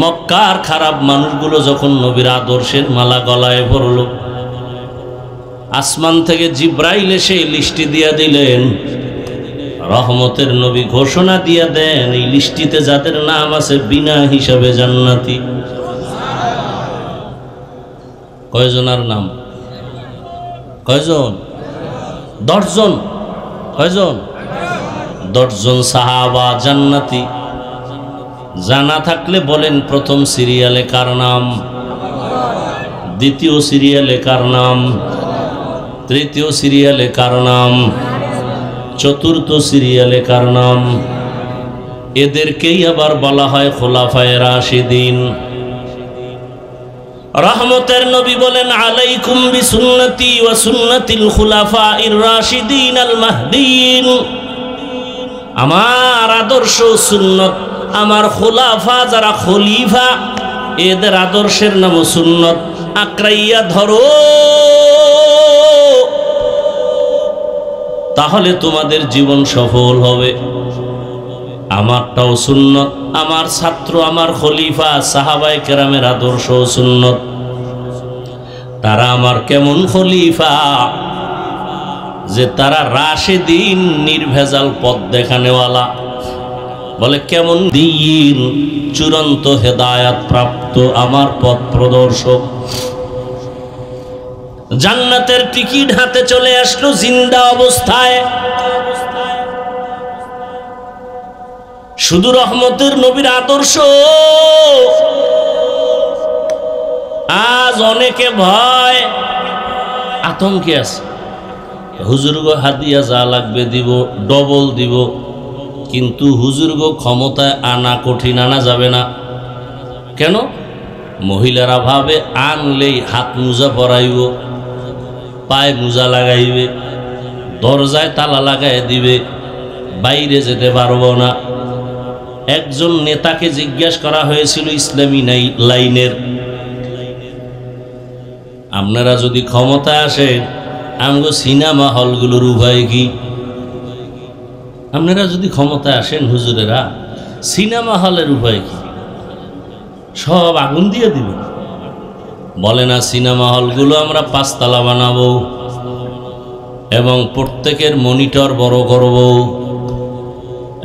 মক্কার খারাপ মানুষগুলো যখন নবীর আদর্শের মালা গলায় ভরল, আসমান থেকে জিব্রাইল এসে লিস্টি দিয়া দিলেন। রহমতের নবী ঘোষণা দিয়া দেন, এই লিস্টিতে যাদের নাম আছে বিনা হিসাবে জান্নাতি। কয়জনার নাম? কয়জন? 10 জন। কয়জন? 10 জন সাহাবা জান্নাতি। জানা থাকলে বলেন, প্রথম সিরিয়ালে কার নাম? দ্বিতীয় সিরিয়ালে কার নাম? তৃতীয় সিরিয়ালে কার নাম? চতুর্থ সিরিয়ালে কার নাম? এদেরকেই আবার বলা হয় খোলাফায়ে রাশিদিন। রহমতের নবী বলেন, আলাইকুম বিসুন্নতি ওয়া সুন্নাতিল খুলাফাইর রাশিদিন আল মাহদিয়িন। আমার আদর্শ সুন্নত, আমার খোলাফা যারা খলিফা এদের আদর্শের নাম সুন্নত। আঁকড়াইয়া ধরো, তাহলে তোমাদের জীবন সফল হবে। আমারটাও সুন্নত, আমার ছাত্র, আমার খলিফা সাহাবায়ে কেরামের আদর্শ সুন্নত। তারা আমার কেমন খলিফা যে তারা রাশেদিন, নির্ভেজাল পথ দেখানেওয়ালা। বলে কেমন? দিন, চূড়ান্ত হেদায়াত প্রাপ্ত আমার পথ প্রদর্শক। জান্নাতের টিকিট হাতে চলে আসলো জিন্দা অবস্থায়। শুধু রহমতের নবীর আদর্শ। আজ অনেকে ভয় আতঙ্কে আছে, হুজুরগো হাদিয়া যা লাগবে দিব, ডবল দিব। কিন্তু হুজুরগো ক্ষমতায় আনা কঠিন, আনা যাবে না। কেন? মহিলারা ভাবে আনলেই হাত মোজা পরাইব, পায়ে মোজা লাগাইবে, দরজায় তালা লাগাই দিবে, বাইরে যেতে পারবো না। একজন নেতাকে জিজ্ঞাসা করা হয়েছিল ইসলামী লাইনের, আপনারা যদি ক্ষমতায় আসেন আমগো সিনেমা হলগুলোর উপায় কি? আপনারা যদি ক্ষমতায় আসেন হুজুরেরা, সিনেমা হলের উপায় কি? সব আগুন দিয়ে দিবেন। বলে না, সিনেমা হলগুলো আমরা 5 তলা বানাবো এবং প্রত্যেকের মনিটর বড় করব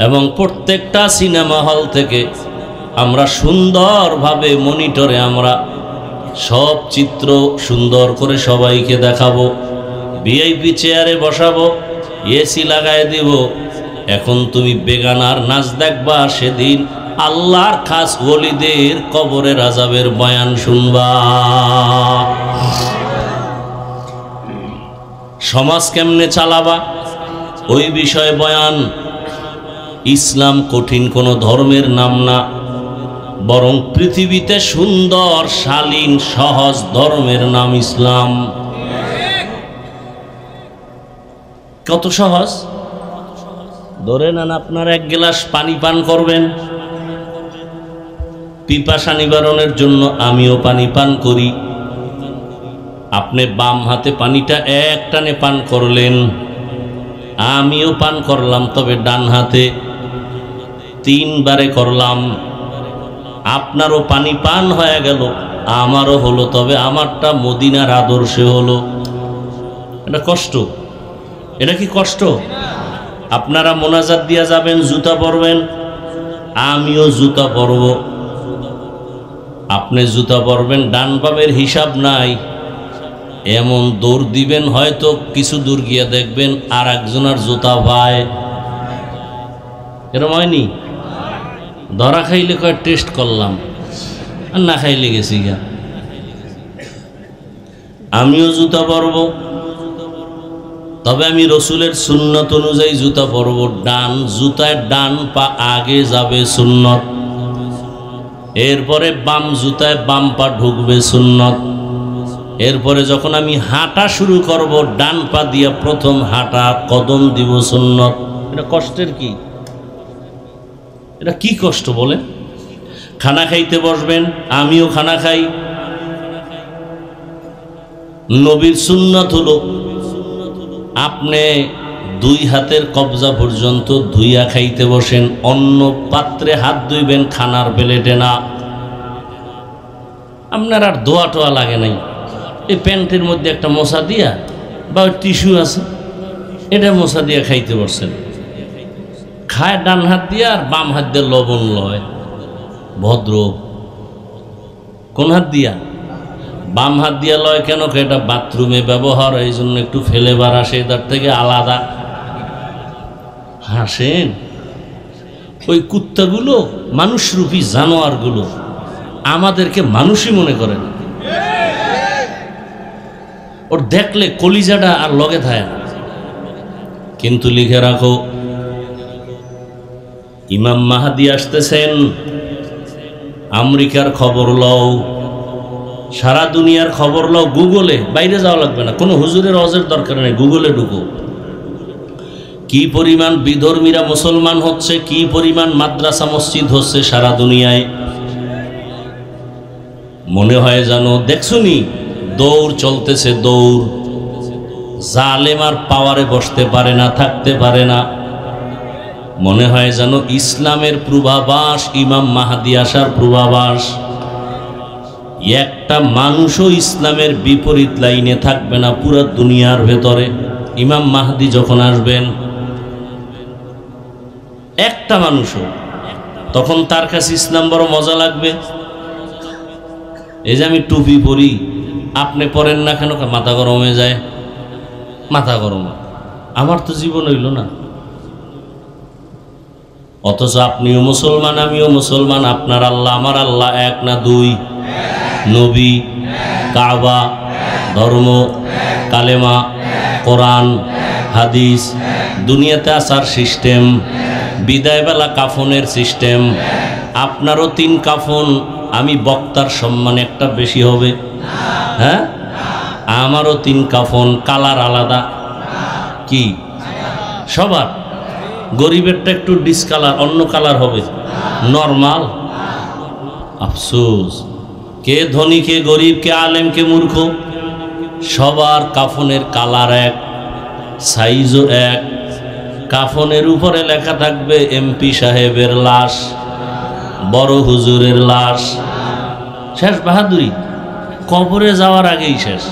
এবং প্রত্যেকটা সিনেমা হল থেকে আমরা সুন্দরভাবে মনিটরে আমরা সব চিত্র সুন্দর করে সবাইকে দেখাবো, ভিআইপি চেয়ারে বসাবো, এসি লাগায় দিব। এখন তুমি বেগানার নাচ দেখবা, সেদিন আল্লাহর খাস ওলিদের কবরের আযাবের বয়ান শুনবা। সমাজ কেমনে চালাবা ওই বিষয়ে বয়ান। ইসলাম কঠিন কোনো ধর্মের নাম না, বরং পৃথিবীতে সুন্দর শালীন সহজ ধর্মের নাম ইসলাম। কত সহজ! ধরে নেন আপনার 1 গ্লাস পানি পান করবেন, পিপাসা নিবারণের জন্য আমিও পানি পান করি। আপনি বাম হাতে পানিটা এক টানে পান করলেন, আমিও পান করলাম, তবে ডান হাতে 3 বারে করলাম। আপনারও পানি পান হয়ে গেল, আমারও হলো, তবে আমারটা মদিনার আদর্শে হলো। এটা কষ্ট? এটা কি কষ্ট? আপনারা মোনাজাত দিয়া যাবেন, জুতা পরবেন, আমিও জুতা পরব। আপনি জুতা পরবেন, ডান বামের হিসাব নাই, এমন দৌড় দিবেন, হয়তো কিছু দূর গিয়ে দেখবেন আর একজনের জুতা ভাই। এরকম হয়নি? ধরা খাইলে কয় টেস্ট করলাম, আর না খাইলে গেছি গা। আমিও জুতা পরব, তবে আমি রসুলের সুন্নত অনুযায়ী জুতা পরব। ডান জুতায় ডান পা আগে যাবে সুন্নত, এরপরে বাম জুতায় বাম পা ঢুকবে সুন্নত। এরপরে যখন আমি হাঁটা শুরু করব, ডান পা দিয়া প্রথম হাঁটা কদম দিব সুন্নত। এটা কষ্টের কি? এটা কি কষ্ট বলে? খানা খাইতে বসবেন, আমিও খানা খাই। নবীর সুন্নত হলো আপনি দুই হাতের কবজা পর্যন্ত ধুইয়া খাইতে বসেন, অন্য পাত্রে হাত ধুইবেন, খানার প্লেটে না। আপনার আর ধোয়া টোয়া লাগে নাই। এই প্যান্টের মধ্যে একটা মশা দিয়া বা টিস্যু আছে, এটা মশা দিয়া খাইতে বসছেন। খায় ডান হাত দিয়া আর বাম হাত দিয়ে লবণ লয়। ভদ্র কোন হাত দিয়া? বাম হাত দিয়া লয় কেন? এটা বাথরুমে ব্যবহার, এই জন্য একটু ফেলেবার আসে, তার থেকে আলাদা। হাসেন। ওই কুত্তাগুলো, মানুষরূপী জানোয়ারগুলো আমাদেরকে মানুষই মনে করে না। ওর দেখলে কলিজাটা আর লগে থাকে না। কিন্তু লিখে রাখো, ইমাম মাহাদি আসতেছেন। আমেরিকার খবর লও, সারা দুনিয়ার খবর লও, গুগলে, বাইরে যাওয়া লাগবে না, কোনো হুজুরের অজের দরকার নেই, গুগলে ঢুকো। কি পরিমাণ বিধর্মীরা মুসলমান হচ্ছে, কি পরিমাণ মাদ্রাসা মসজিদ হচ্ছে সারা দুনিয়ায়। মনে হয় জানো দেখছুনি দৌড় চলতেছে, দৌড়। জালেম আর পাওয়ারে বসতে পারে না, থাকতে পারে না। মনে হয় যেন ইসলামের পূর্বাভাস, ইমাম মাহাদি আসার পূর্বাভাস। একটা মানুষও ইসলামের বিপরীত লাইনে থাকবে না পুরো দুনিয়ার ভেতরে। ইমাম মাহাদি যখন আসবেন, একটা মানুষও, তখন তার কাছে ইসলাম বড় মজা লাগবে। এই যে আমি টুপি পরি, আপনি পরেন না কেন? মাথা গরম হয়ে যায়। মাথা গরম, আমার তো জীবন হইল না। অথচ আপনিও মুসলমান, আমিও মুসলমান। আপনার আল্লাহ আমার আল্লাহ এক না দুই? নবী, কাবা, ধর্ম, কালেমা, কোরআন, হাদিস, দুনিয়াতে আসার সিস্টেম, বিদায়বেলা কাফনের সিস্টেম। আপনারও 3 কাফন, আমি বক্তার সম্মান একটা বেশি হবে? হ্যাঁ, আমারও 3 কাফন, কালার আলাদা। কি সবার? গরিবেরটা একটু ডিসকালার, অন্য কালার হবে, নরমাল। আফসোস, কে ধনী, কে গরিব, কে আলেম, কে মূর্খ, সবার কাফনের কালার এক, সাইজও এক। কাফনের উপরে লেখা থাকবে এমপি সাহেবের লাশ, বড় হুজুরের লাশ। শেষ বাহাদুরি, কবরে যাওয়ার আগেই শেষ।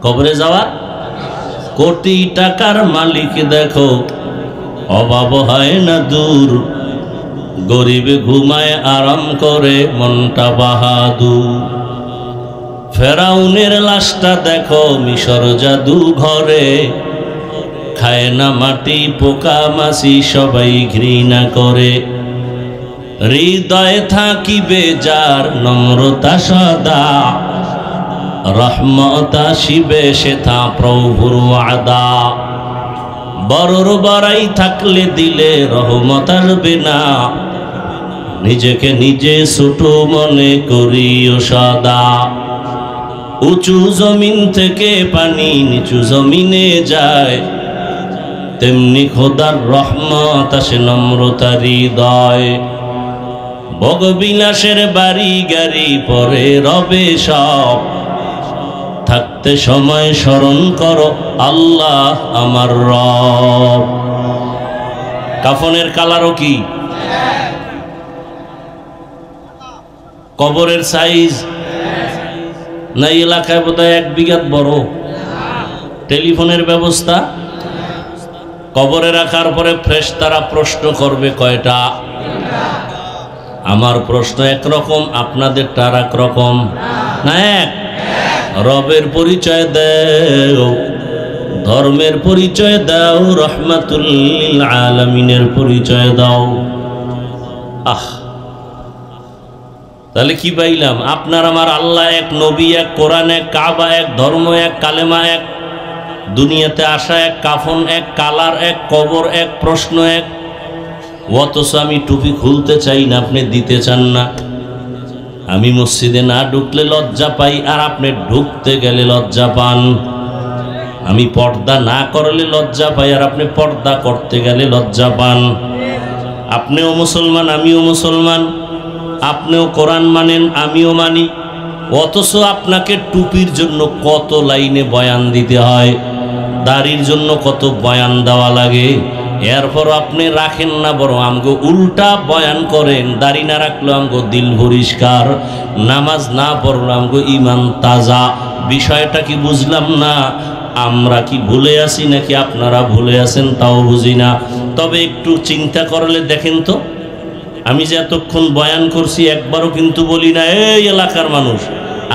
কবরে যাওয়ার, কোটি টাকার মালিক দেখো, অভাব হয় না দূর, গরিব ঘুমায় আরাম করে মনটা বাহাদুর। ফেরাউনের লাশটা দেখো মিশর জাদু ঘরে, খায় না মাটি পোকা মাছি সবাই ঘৃণা করে। হৃদয়ে থাকিবে যার নম্রতা সদা, রহমত আসিবে সেথা প্রভুর ওয়াদা। বড়র বড়াই থাকলে দিলে রহমত আসবে না, নিজেকে নিজে ছোট মনে করিও সদা। উঁচু জমিন থেকে পানি নিচু জমিনে যায়, তেমনি খোদার রহমত আসে নম্রতার হৃদয়। ভোগবিলাসের বাড়ি গাড়ি পরে রবে সব, থাকতে সময় স্মরণ করো আল্লাহ আমার রব। কাফনের কালারও কি? কবরের সাইজ না এলাকায় বোধহয় 1 বিঘা বড়। টেলিফোনের ব্যবস্থা, কবরে রাখার পরে ফেরেশতারা প্রশ্ন করবে কয়টা? আমার প্রশ্ন একরকম, আপনাদেরটা আর একরকম না? এক রবের পরিচয় দাও, ধর্মের পরিচয় দাও, রহমাতুল লিল আলামিনের পরিচয় দাও। তাহলে কি পাইলাম? আপনার আমার আল্লাহ এক, নবী এক, কোরআন এক, কাবা এক, ধর্ম এক, কালেমা এক, দুনিয়াতে আসা এক, কাফন এক, কালার এক, কবর এক, প্রশ্ন এক। অথচ আমি টুপি খুলতে চাই না, আপনি দিতে চান না। আমি মসজিদে না ঢুকলে লজ্জা পাই, আর আপনি ঢুকতে গেলে লজ্জা পান। আমি পর্দা না করলে লজ্জা পাই, আর আপনি পর্দা করতে গেলে লজ্জা পান। আপনিও মুসলমান, আমিও মুসলমান, আপনিও কোরআন মানেন, আমিও মানি। অথচ আপনাকে টুপির জন্য কত লাইনে বয়ান দিতে হয়, দাড়ির জন্য কত বয়ান দেওয়া লাগে, এরপর আপনি রাখেন না, বরং আমগো উল্টা বয়ান করেন। দাড়ি না রাখলো আমগো দিল পরিষ্কার, নামাজ না পড়লো আমগো ইমান তাজা। বিষয়টা কি বুঝলাম না? আমরা কি ভুলে আছি নাকি আপনারা ভুলে আছেন তাও বুঝি না। তবে একটু চিন্তা করলে দেখেন তো, আমি যে এতক্ষণ বয়ান করছি একবারও কিন্তু বলি না এই এলাকার মানুষ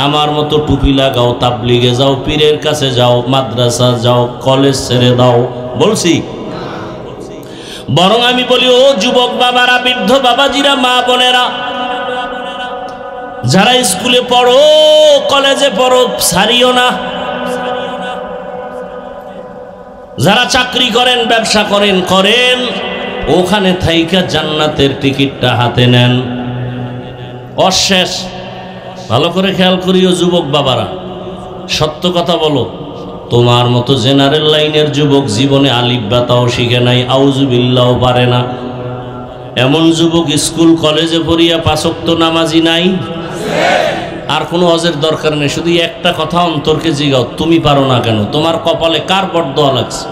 আমার মতো টুপি লাগাও, তাবলিগে যাও, পীরের কাছে যাও, মাদ্রাসা যাও, কলেজ ছেড়ে দাও, বলছি? বরং আমি বলি ও যুবক বাবারা, বৃদ্ধ বাবাজিরা, মা বোনেরা, যারা স্কুলে পড়ো, কলেজে পড়ো, ছাড়িও না। যারা চাকরি করেন, ব্যবসা করেন, ওখানে থাইকা জান্নাতের টিকিটটা হাতে নেন। অশেষ ভালো করে খেয়াল করিও যুবক বাবারা, সত্য কথা বলো, তোমার মতো জেনারেল লাইনের যুবক জীবনে আলিফ বাতাও শিখে নাই, আউযুবিল্লাহও পারে না। এমন যুবক স্কুল কলেজে পড়িয়া 5 ওয়াক্ত নামাজি নাই। আর কোনো হজের দরকার নেই, শুধু একটা কথা অন্তরকে জিগাও, তুমি পারো না কেন? তোমার কপালে কার বরদোয়া লাগছে?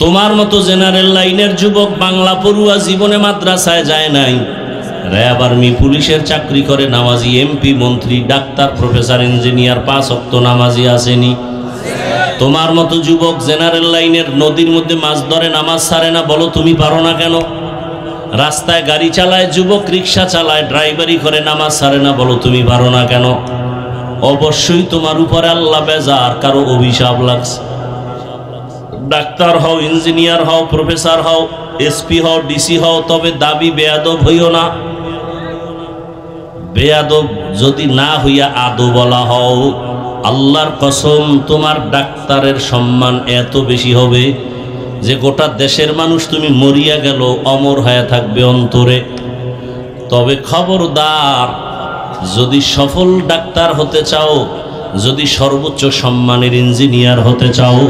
তোমার মতো জেনারেল লাইনের যুবক বাংলা পড়ুয়া জীবনে মাদ্রাসায় যায় নাই, র্যাব আর্মি পুলিশের চাকরি করে, নামাজি, এমপি মন্ত্রী ডাক্তার প্রফেসর ইঞ্জিনিয়ার 5 ওয়াক্ত নামাজি আসেনি। তোমার মতো যুবক জেনারেল লাইনের নদীর মধ্যে মাছ ধরে, নামাজ ছাড়ে না, বলো তুমি পারো না কেন? রাস্তায় গাড়ি চালায় যুবক, রিক্সা চালায়, ড্রাইভারি করে, নামাজ ছাড়ে না, বলো তুমি পারো না কেন? অবশ্যই তোমার উপরে আল্লাহ বেজার, কারো অভিশাপ লাগছে। ডাক্তার হও, ইঞ্জিনিয়ার হও, প্রফেসর হও, এসপি হও, ডিসি হও, তবে দাবি বেয়াদব হইও না। বেয়াদব যদি না হইয়া আদো বলা হও, আল্লাহর কসম তোমার ডাক্তারের সম্মান এত বেশি হবে যে গোটা দেশের মানুষ তুমি মরিয়া গেল অমর হয়ে থাকবে অন্তরে। তবে খবরদার, যদি সফল ডাক্তার হতে চাও, যদি সর্বোচ্চ সম্মানের ইঞ্জিনিয়ার হতে চাও,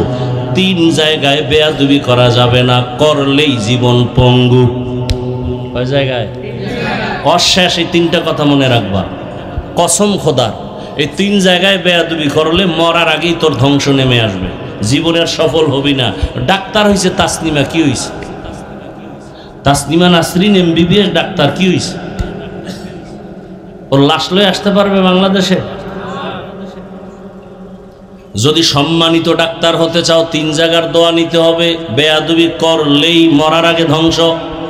3 জায়গায় বেয়াদবি করা যাবে না, করলেই জীবন পঙ্গু। কয় জায়গায়? অশেষ। এই 3টা কথা মনে রাখবা, কসম খোদার। এই 3 জায়গায় বেয়াদবি করলে মরার আগেই তোর ধ্বংস নেমে আসবে, জীবনের সফল হবি না। ডাক্তার হয়েছে তাসনিমা, কি হয়েছে? তাসনিমা নাসরিন MBBS ডাক্তার, কি হয়েছে? ওর লাশ লয়ে আসতে পারবে বাংলাদেশে? যদি সম্মানিত ডাক্তার হতে চাও 3 জায়গার দোয়া নিতে হবে। বেয়াদবি করলেই মরার আগে ধ্বংস,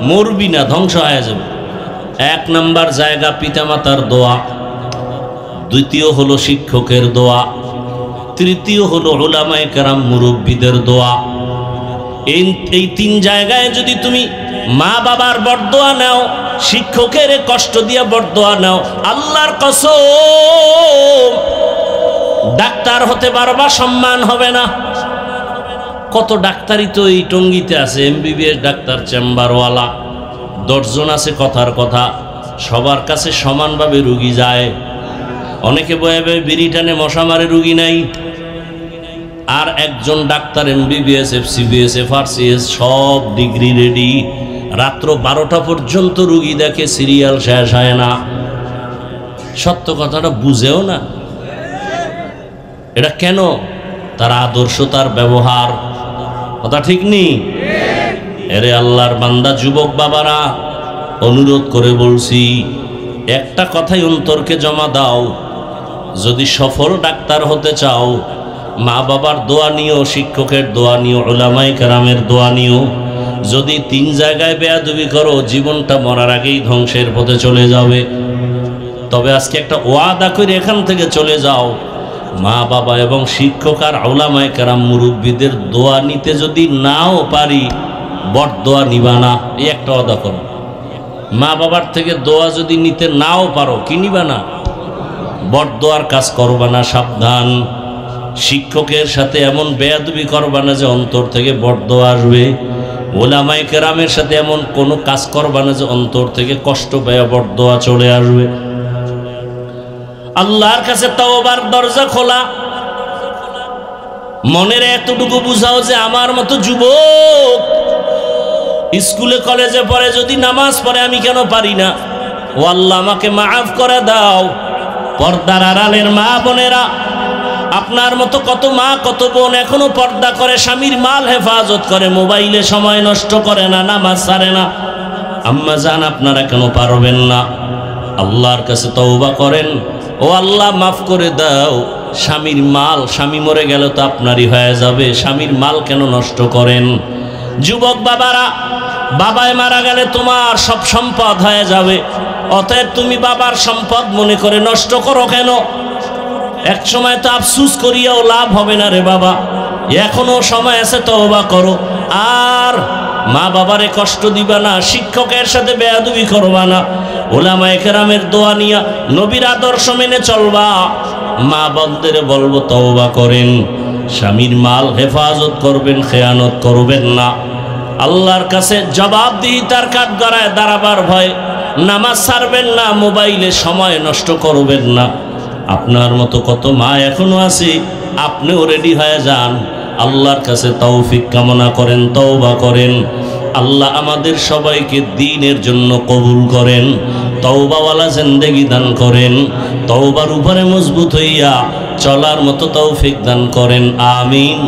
মরবি না, ধ্বংস হয়ে যাবে। 1 নাম্বার জায়গা পিতামাতার দোয়া, দ্বিতীয় হলো শিক্ষকের দোয়া, তৃতীয় হলো উলামায়ে কেরাম মুরব্বীদের দোয়া। এই 3 জায়গায় যদি তুমি মা বাবার বরদোয়া নাও, শিক্ষকের কষ্ট দিয়ে বরদোয়া নাও, আল্লাহর কসম ডাক্তার হতে পারবা, সম্মান হবে না। কত ডাক্তারই তো এই টঙ্গিতে আছে, MBBS ডাক্তার, চেম্বারওয়ালা 10 জন আছে। কথার কথা, সবার কাছে সমানভাবে রুগী যায়। অনেকে বয়ে বয়ে বিড়ি টানে, মশা মারে, রুগী নাই। আর একজন ডাক্তার MBBS, FCBS, FRCS সব ডিগ্রি রেডি, রাত্র 12টা পর্যন্ত রুগী দেখে, সিরিয়াল শেষ হয় না। সত্য কথাটা বুঝেও না। এটা কেন? তার আদর্শ, তার ব্যবহার, কথা ঠিক নেই। এরে আল্লাহর বান্দা যুবক বাবারা, অনুরোধ করে বলছি, একটা কথাই অন্তরকে জমা দাও, যদি সফল ডাক্তার হতে চাও, মা বাবার দোয়া নিও, শিক্ষকের দোয়া নিও, উলামায়ে কেরামের দোয়া নিও। যদি 3 জায়গায় বেয়াদবি করো, জীবনটা মরার আগেই ধ্বংসের পথে চলে যাবে। তবে আজকে একটা ওয়াদা করে এখান থেকে চলে যাও, মা বাবা এবং শিক্ষক আর উলামায়ে কেরাম মুরব্বীদের দোয়া নিতে যদি নাও পারি, বরদোয়া নিবা না, এই একটা ওয়াদা করো। মা বাবার থেকে দোয়া যদি নিতে নাও পারো, কি নিবা না? বরদোয়ার কাজ করবা না, সাবধান। শিক্ষকের সাথে এমন বেয়াদবি করবা না যে অন্তর থেকে বরদোয়া আসবে। উলামায়ে কেরামের সাথে এমন কোনো কাজ করবা না যে অন্তর থেকে কষ্ট পেয়ে বরদোয়া চলে আসবে। আল্লাহর কাছে তওবার দরজা খোলা। মনের এতটুকু বুঝাও যে আমার মতো যুবক স্কুলে কলেজে পড়ে যদি নামাজ পড়ে আমি কেন পারি না? ও আল্লাহ, আমাকে মাফ করে দাও। পর্দার আড়ালের মা বোনেরা, আপনার মতো কত মা কত বোন এখনো পর্দা করে, স্বামীর মাল হেফাজত করে, মোবাইলে সময় নষ্ট করে না, নামাজ ছাড়ে না। আম্মা জান, আপনারা কেন পারবেন না? আল্লাহর কাছে তওবা করেন। ও আল্লাহ, মাফ করে দাও। স্বামীর মাল, স্বামী মরে গেল তো আপনারই হয়ে যাবে, স্বামীর মাল কেন নষ্ট করেন? যুবক বাবারা, বাবায় মারা গেলে তোমার সব সম্পদ হয়ে যাবে, অতএব তুমি বাবার সম্পদ মনে করে নষ্ট করো কেন? এক সময় তো আফসুস করিয়াও লাভ হবে না রে বাবা, এখনো সময় আছে, তওবা করো। আর মা বাবারে কষ্ট দিবা না, শিক্ষকের সাথে বেয়াদবি করবা না, উলামায়ে কেরামের দোয়া নিয়া নবীর আদর্শ মেনে চলবা। মা বোনদের বলবো তওবা করেন, স্বামীর মাল হেফাজত করবেন, খেয়ানত করবেন না। আল্লাহর কাছে জবাবদিহিতার কাঠগড়ায় দাঁড়াবার ভয় নামাজ ছাড়বেন না, মোবাইলে সময় নষ্ট করবেন না। আপনার মতো কত মা এখনো আছে, আপনিও রেডি হয়ে যান। আল্লাহর কাছে তৌফিক কামনা করেন, তওবা করেন। আল্লাহ আমাদের সবাইকে দ্বীনের জন্য কবুল করেন, তওবাওয়ালা জিন্দেগি দান করেন, তওবার উপরে মজবুত হইয়া চলার মতো তৌফিক দান করেন। আমিন।